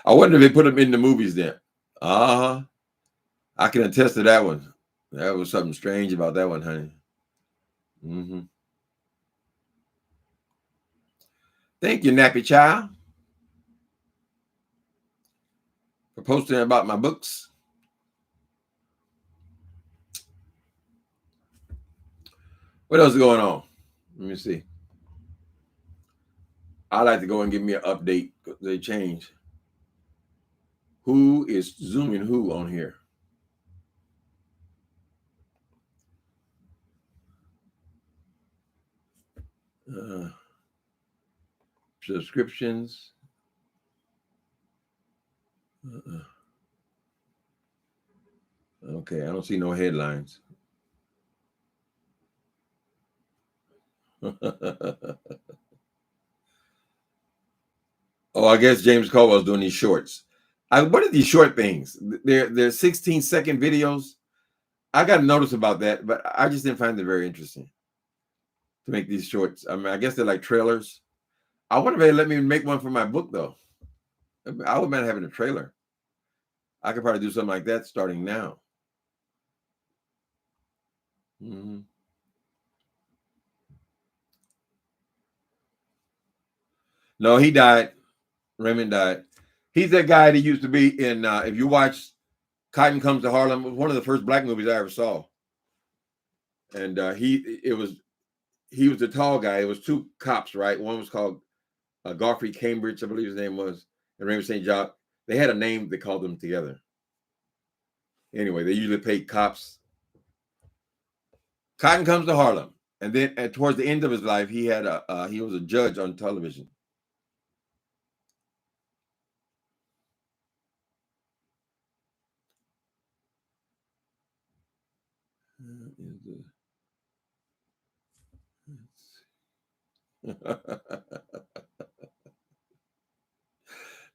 I wonder if they put him in the movies then. I can attest to that one. There was something strange about that one, honey. Mm-hmm. Thank you, Nappy Child, for posting about my books. What else is going on? Let me see. I like to go and give me an update. They change. Who is zooming who on here? subscriptions. Okay, I don't see no headlines. Oh, I guess James Caldwell's doing these shorts. What are these short things? They're 16-second videos. I got a notice about that, but I just didn't find it very interesting to make these shorts. I mean, I guess they're like trailers. I wonder if they let me make one for my book, though. I wouldn't mind having a trailer. I could probably do something like that starting now. Mm-hmm. No, he died. Raymond died. He's that guy that used to be in, if you watch Cotton Comes to Harlem, it was one of the first black movies I ever saw. And he was the tall guy. It was two cops, right? One was called Godfrey Cambridge, I believe his name was, and Raymond St. John. They had a name, they called them together. Anyway, they usually paid cops. Cotton Comes to Harlem. And then towards the end of his life, he was a judge on television.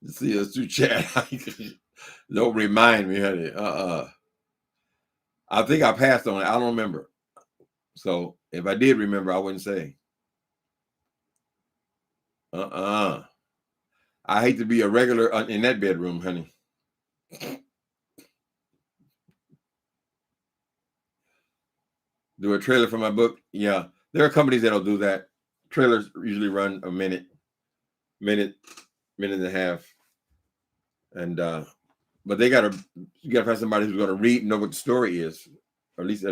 See us through chat. Don't remind me, honey. I think I passed on it. I don't remember. So if I did remember, I wouldn't say. I hate to be a regular in that bedroom, honey. Do a trailer for my book? Yeah. There are companies that'll do that. Trailers usually run a minute and a half. And but you gotta find somebody who's gonna know what the story is, or at least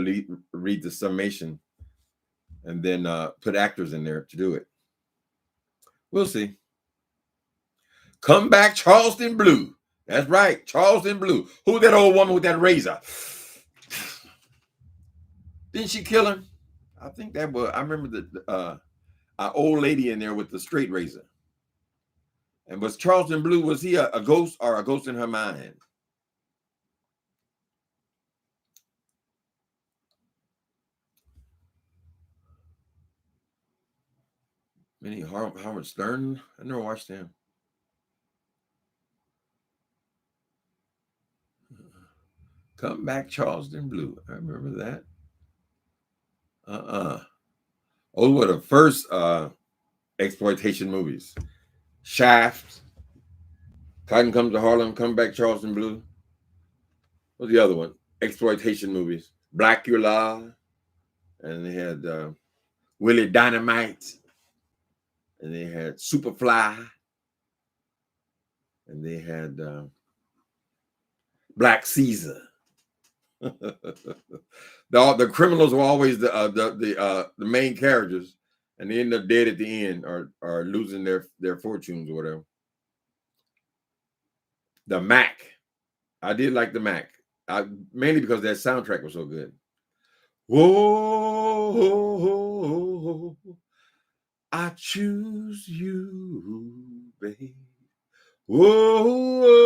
read the summation, and then put actors in there to do it. We'll see. Come back, Charleston Blue. That's right, Charleston Blue. Who's that old woman with that razor? Didn't she kill him? I think that was. I remember an old lady in there with the straight razor. And was Charleston Blue? Was he a ghost or a ghost in her mind? Any Howard Stern? I never watched him. Come back, Charleston Blue. I remember that. Those were the first exploitation movies. Shaft, Cotton Comes to Harlem, Come Back, Charleston Blue. What's the other one? Exploitation movies. Blackula, and they had Willie Dynamite, and they had Superfly, and they had Black Caesar. The criminals were always the main characters, and they end up dead at the end or losing their fortunes or whatever. The Mac, I did like the Mac, mainly because that soundtrack was so good. Whoa, I choose you, babe. Whoa,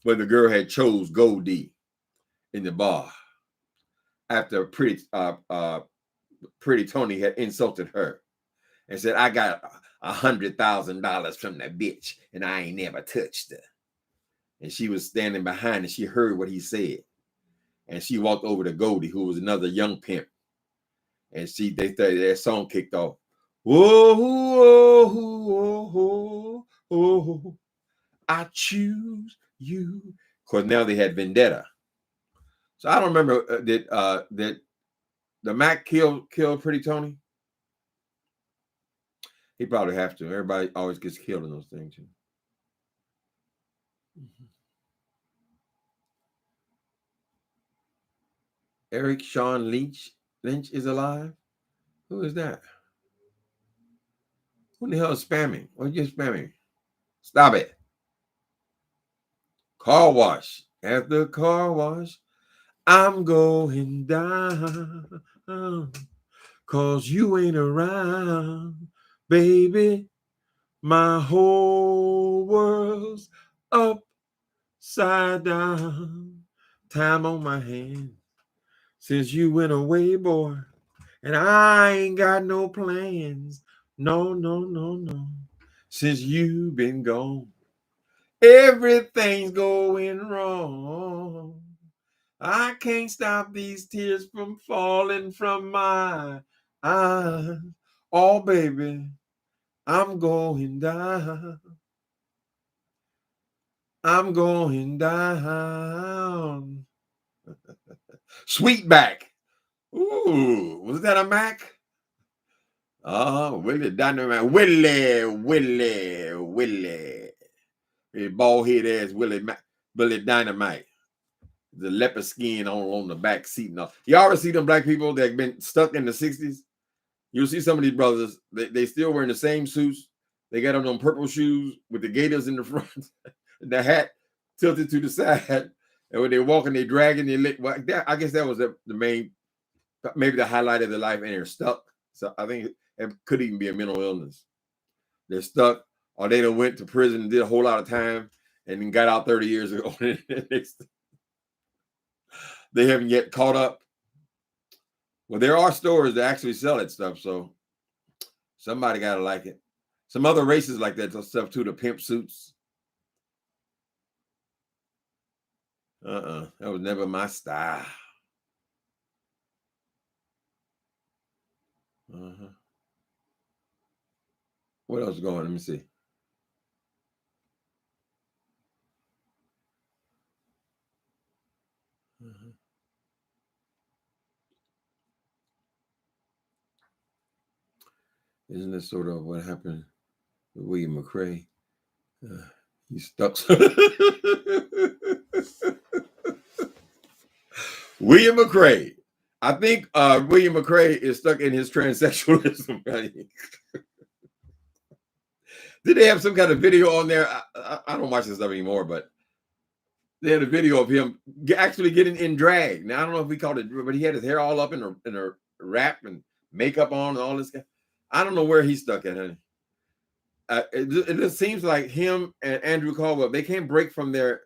but the girl had chose Goldie in the bar after Pretty Tony had insulted her and said, "I got $100,000 from that bitch, and I ain't never touched her." And she was standing behind, and she heard what he said, and she walked over to Goldie, who was another young pimp, and their song kicked off. Whoa, whoa, whoa, I choose you. Of course, now they had Vendetta. So I don't remember that the Mac killed Pretty Tony. He probably have to. Everybody always gets killed in those things. Eric Sean Lynch is alive. Who is that? Who the hell is spamming? What are you spamming? Stop it. Car wash. At the car wash, I'm going down. 'cause you ain't around, baby. My whole world's upside down. Time on my hand since you went away, boy. And I ain't got no plans. No, no, no, no. Since you've been gone, everything's going wrong. I can't stop these tears from falling from my eyes. Oh, baby, I'm going down. I'm going down. Sweetback. Ooh, was that a Mac? Oh, Willie Dynamite. Willie. His bald head ass Willie Dynamite. The leopard skin on the back seat. And all. You always see them black people that have been stuck in the 60s. You'll see some of these brothers, they still wearing the same suits. They got on them purple shoes with the gaiters in the front, the hat tilted to the side. And when they're walking, they're dragging their leg. Well, I guess that was the main, maybe the highlight of their life, and they're stuck. So I think it could even be a mental illness. They're stuck, or they done went to prison and did a whole lot of time and then got out 30 years ago. They haven't yet caught up. Well, there are stores that actually sell that stuff, so somebody got to like it. Some other races like that stuff too, the pimp suits. That was never my style. What else is going on? Let me see. Isn't this sort of what happened with William McRae? He's stuck. William McRae. I think William McRae is stuck in his transsexualism. Did they have some kind of video on there? I don't watch this stuff anymore, but they had a video of him actually getting in drag. Now I don't know if we called it, but he had his hair all up in a wrap and makeup on and all this. I don't know where he's stuck at, honey. It just seems like him and Andrew Caldwell, they can't break from their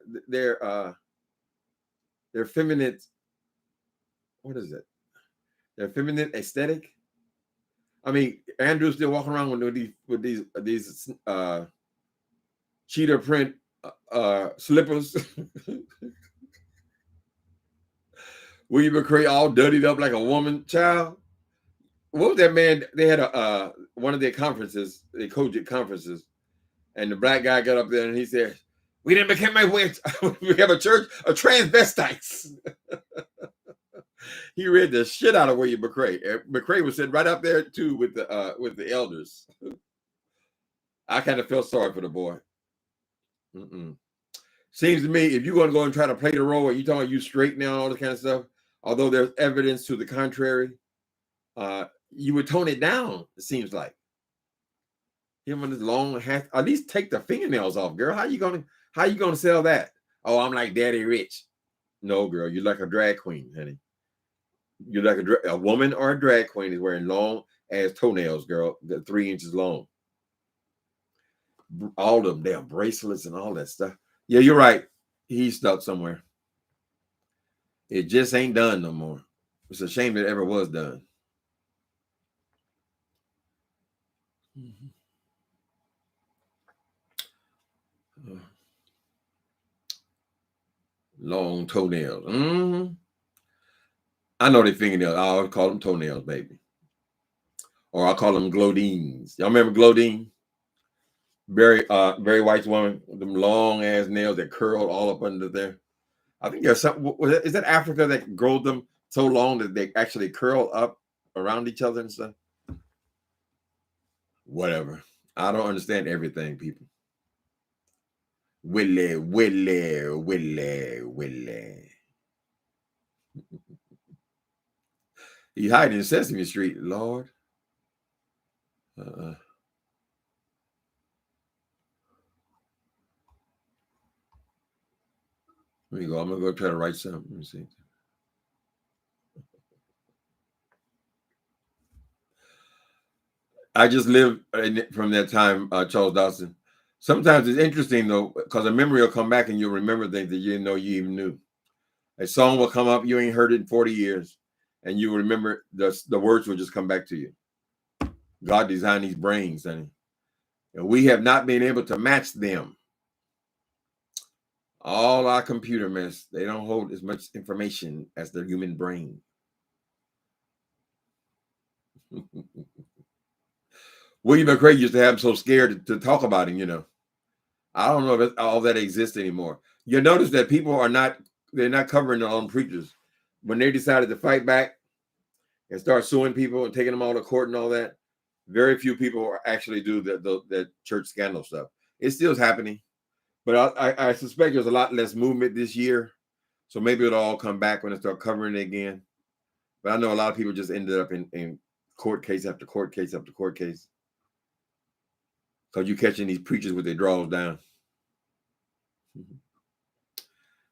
feminine. What is it? Their feminine aesthetic. I mean, Andrew's still walking around with these cheetah print slippers. William McRae all dirtied up like a woman. Child, what was that man? They had one of their conferences, they COGIC conferences, and the black guy got up there and he said, "We didn't become we have a church of transvestites." He read the shit out of William McRae. McRae was sitting right up there too with the elders. I kind of felt sorry for the boy. Seems to me if you're going to go and try to play the role, and you talking you straight now, all this kind of stuff, although there's evidence to the contrary, you would tone it down. It seems like him with his long hat. At least take the fingernails off, girl. How you gonna sell that? Oh, I'm like Daddy Rich. No, girl, you're like a drag queen, honey. You're like a woman or a drag queen is wearing long ass toenails, girl, 3 inches long. All of them, they have bracelets and all that stuff. Yeah, you're right. He's stuck somewhere. It just ain't done no more. It's a shame it ever was done. Long toenails. I know they fingernails. I always call them toenails, baby. Or I call them Glodines. Y'all remember Glodine? Very White's woman with them long ass nails that curled all up under there. I think there's something. Is that Africa that grows them so long that they actually curl up around each other and stuff? Whatever. I don't understand everything, people. Willie. He's hiding in Sesame Street, Lord. Here we go. I'm gonna go try to write something. Let me see. I just lived from that time, Charles Dawson. Sometimes it's interesting though, because a memory will come back and you'll remember things that you didn't know you even knew. A song will come up, you ain't heard it in 40 years, and you remember the words will just come back to you. God designed these brains, honey. And we have not been able to match them. All our computer mess, they don't hold as much information as the human brain. William McRae used to have him so scared to talk about him, you know. I don't know if all that exists anymore. You notice that people they're not covering their own preachers. When they decided to fight back and start suing people and taking them all to court and all that, very few people actually do that church scandal stuff. It still is happening, but I suspect there's a lot less movement this year. So maybe it'll all come back when they start covering it again. But I know a lot of people just ended up in court case after court case after court case. Because you're catching these preachers with their drawers down.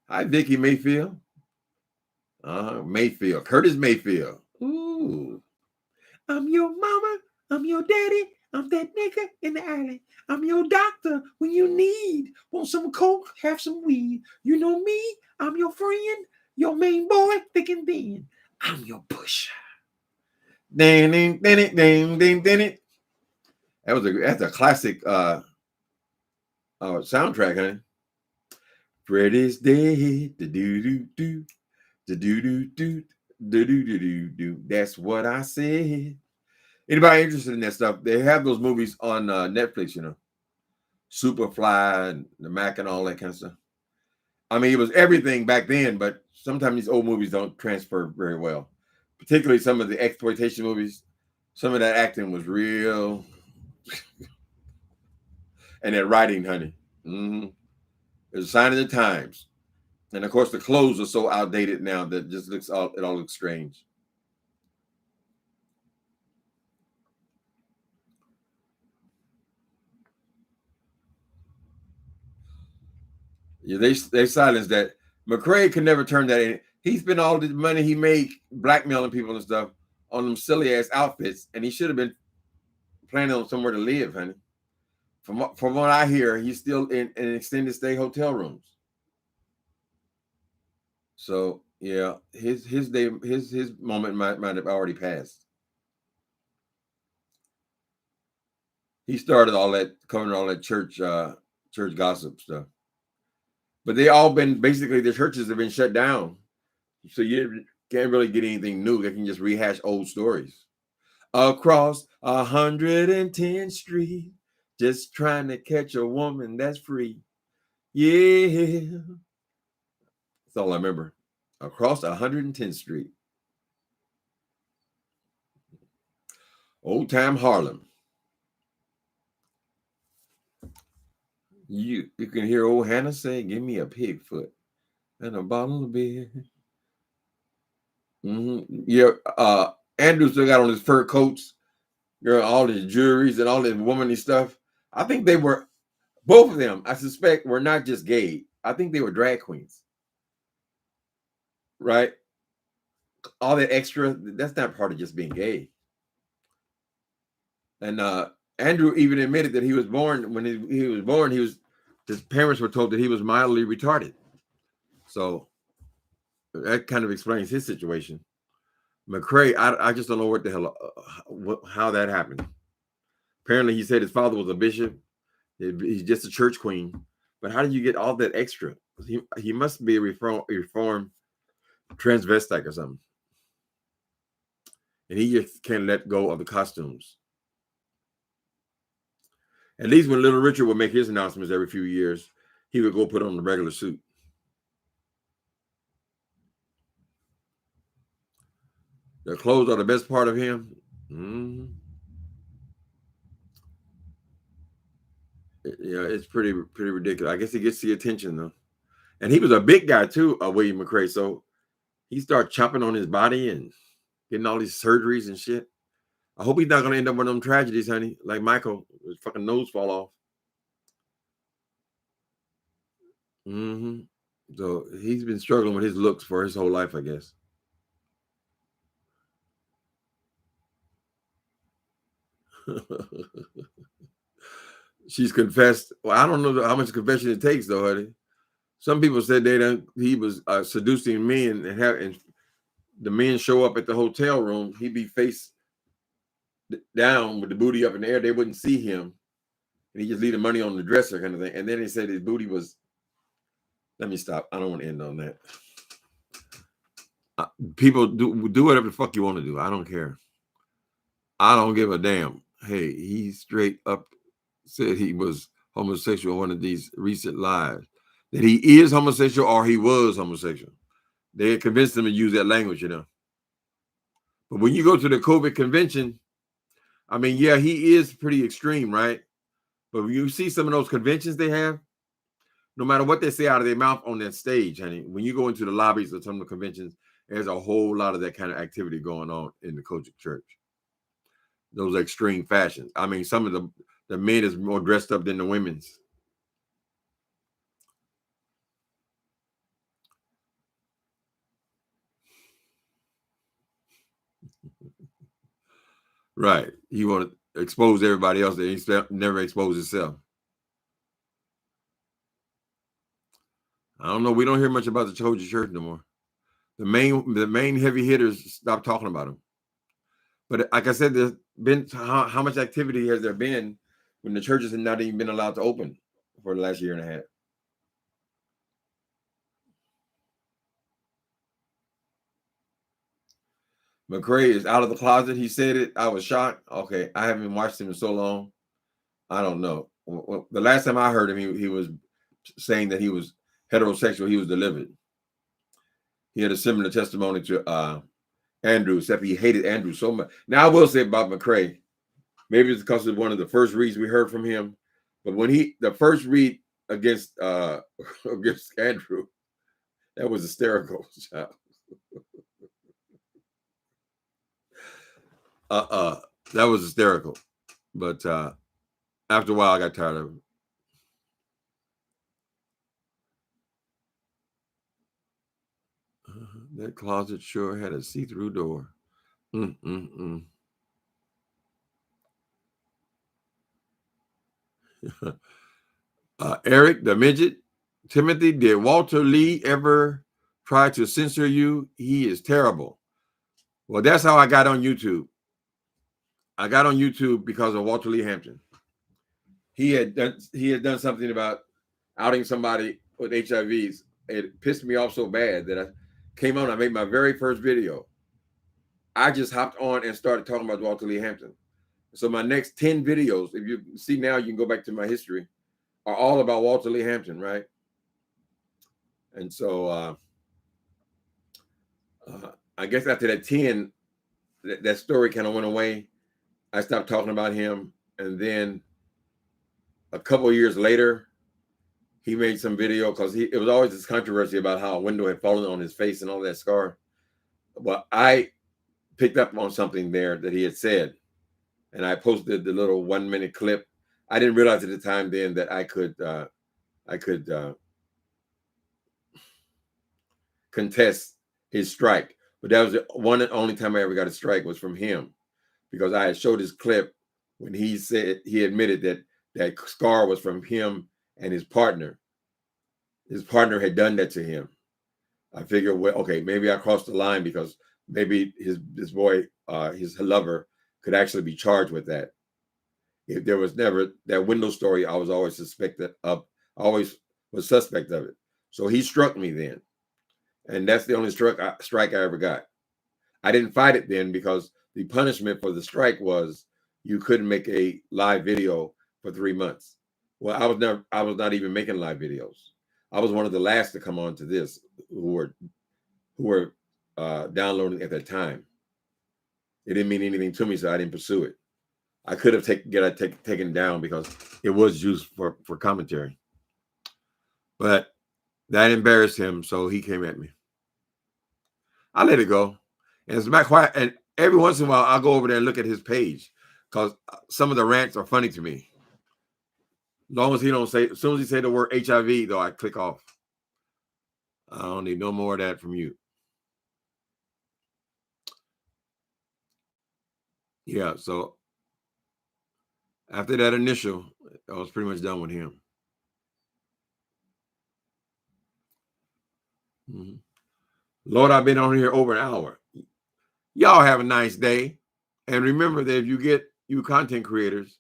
Hi, Vicky Mayfield. Mayfield. Curtis Mayfield. Ooh. I'm your mama. I'm your daddy. I'm that nigga in the alley. I'm your doctor when you need. Want some coke? Have some weed. You know me? I'm your friend. Your main boy, thick and thin. I'm your pusher. Ding, ding, ding, ding, ding, ding. That's a classic soundtrack, honey. Freddy's dead. Do do do do do do do do do do do. That's what I said. Anybody interested in that stuff? They have those movies on Netflix, you know, Superfly and the Mac and all that kind of stuff. I mean, it was everything back then, but sometimes these old movies don't transfer very well. Particularly some of the exploitation movies. Some of that acting was real. And that writing, honey. Mm-hmm. It's a sign of the times. And of course, the clothes are so outdated now that it all looks strange. Yeah, they silenced that. McRae could never turn that in. He spent all the money he made blackmailing people and stuff on them silly ass outfits, and he should have been planning on somewhere to live, honey. From what I hear, he's still in extended stay hotel rooms. So yeah, his moment might have already passed. He started all that, covering all that church gossip stuff. But they all been, basically the churches have been shut down. So you can't really get anything new. They can just rehash old stories. Across 110th Street, just trying to catch a woman that's free. Yeah. That's all I remember. Across 110th Street. Old time Harlem. You can hear old Hannah say, "Give me a pig foot and a bottle of beer." Mm-hmm. Yeah, Andrew still got on his fur coats, all his jewelries and all this womanly stuff. I think they were, both of them, I suspect, were not just gay. I think they were drag queens. Right? All that extra, that's not part of just being gay. And Andrew even admitted that he was born, when he was born, his parents were told that he was mildly retarded. So that kind of explains his situation. McRae, I just don't know what the hell, how that happened. Apparently, he said his father was a bishop. He's just a church queen. But how did you get all that extra? He must be a reformed transvestite or something. And he just can't let go of the costumes. At least when Little Richard would make his announcements every few years, he would go put on the regular suit. The clothes are the best part of him. Mm-hmm. Yeah, it's pretty ridiculous. I guess he gets the attention though. And he was a big guy too, William McRae. So he started chopping on his body and getting all these surgeries and shit. I hope he's not going to end up with them tragedies, honey. Like Michael, his fucking nose fall off. Mm-hmm. So he's been struggling with his looks for his whole life, I guess. She's confessed. Well, I don't know how much confession it takes, though, honey. Some people said he was seducing men and the men show up at the hotel room. He'd be face down with the booty up in the air. They wouldn't see him. And he just leave the money on the dresser kind of thing. And then they said his booty was, let me stop. I don't want to end on that. People do whatever the fuck you want to do. I don't care. I don't give a damn. Hey, he straight up said he was homosexual in one of these recent lives. That he is homosexual or he was homosexual. They convinced him to use that language, you know. But when you go to the COVID convention, I mean, yeah, he is pretty extreme, right? But when you see some of those conventions they have, no matter what they say out of their mouth on that stage, honey, when you go into the lobbies of some of the conventions, there's a whole lot of that kind of activity going on in the Kojic church. Those extreme fashions. I mean, some of the men is more dressed up than the women's. Right. He want to expose everybody else that he never exposed himself. I don't know. We don't hear much about the Kojic church no more. The main heavy hitters stopped talking about him. But like I said, there's been how much activity has there been when the churches have not even been allowed to open for the last year and a half? McCrae is out of the closet. He said it. I was shocked. Okay, I haven't watched him in so long. I don't know. The last time I heard him, he was saying that he was heterosexual. He was delivered. He had a similar testimony to Andrew, except he hated Andrew so much. Now I will say about McCrae, maybe it's because of one of the first reads we heard from him, but when the first read against against Andrew, that was hysterical. That was hysterical. But after a while, I got tired of him. That closet sure had a see-through door. Eric, the midget. Timothy, did Walter Lee ever try to censor you? He is terrible. Well, that's how I got on YouTube. I got on YouTube because of Walter Lee Hampton. He had done something about outing somebody with HIVs. It pissed me off so bad that I came on. I made my very first video. I just hopped on and started talking about Walter Lee Hampton. So my next 10 videos, if you see now, you can go back to my history, are all about Walter Lee Hampton, right? And so I guess after that 10, that story kind of went away. I stopped talking about him. And then a couple of years later, he made some video because it was always this controversy about how a window had fallen on his face and all that scar. But I picked up on something there that he had said, and I posted the little 1-minute clip. I didn't realize at the time then that I could contest his strike. But that was the one and only time I ever got a strike was from him, because I had showed his clip when he said he admitted that scar was from him and his partner. His partner had done that to him. I figured, well, okay, maybe I crossed the line because maybe his boy, his lover, could actually be charged with that. If there was never that window story, I was always suspect of it. So he struck me then, and that's the only strike I ever got. I didn't fight it then because the punishment for the strike was you couldn't make a live video for 3 months. Well, I was not even making live videos. I was one of the last to come on to this who were downloading at that time. It didn't mean anything to me, so I didn't pursue it. I could have taken it down because it was used for commentary. But that embarrassed him, so he came at me. I let it go. And it's back quiet. And every once in a while, I'll go over there and look at his page because some of the rants are funny to me. As long as as soon as he say the word HIV, though, I click off. I don't need no more of that from you. Yeah, so After that initial, I was pretty much done with him. Lord, I've been on here over an hour. Y'all have a nice day. And remember that if you get you content creators,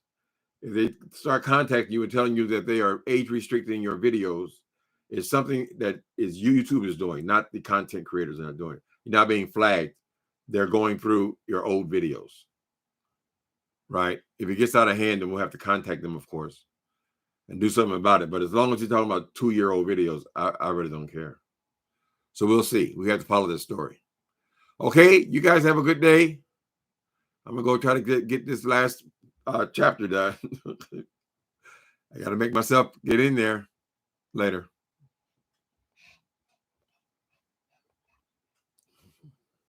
if they start contacting you and telling you that they are age restricting your videos, it's something that is YouTube is doing, not the content creators that are doing it. You're not being flagged. They're going through your old videos. Right? If it gets out of hand, then we'll have to contact them, of course, and do something about it. But as long as you're talking about 2-year-old videos, I really don't care. So we'll see. We have to follow this story. Okay, you guys have a good day. I'm gonna go try to get this last chapter done. I got to make myself get in there later.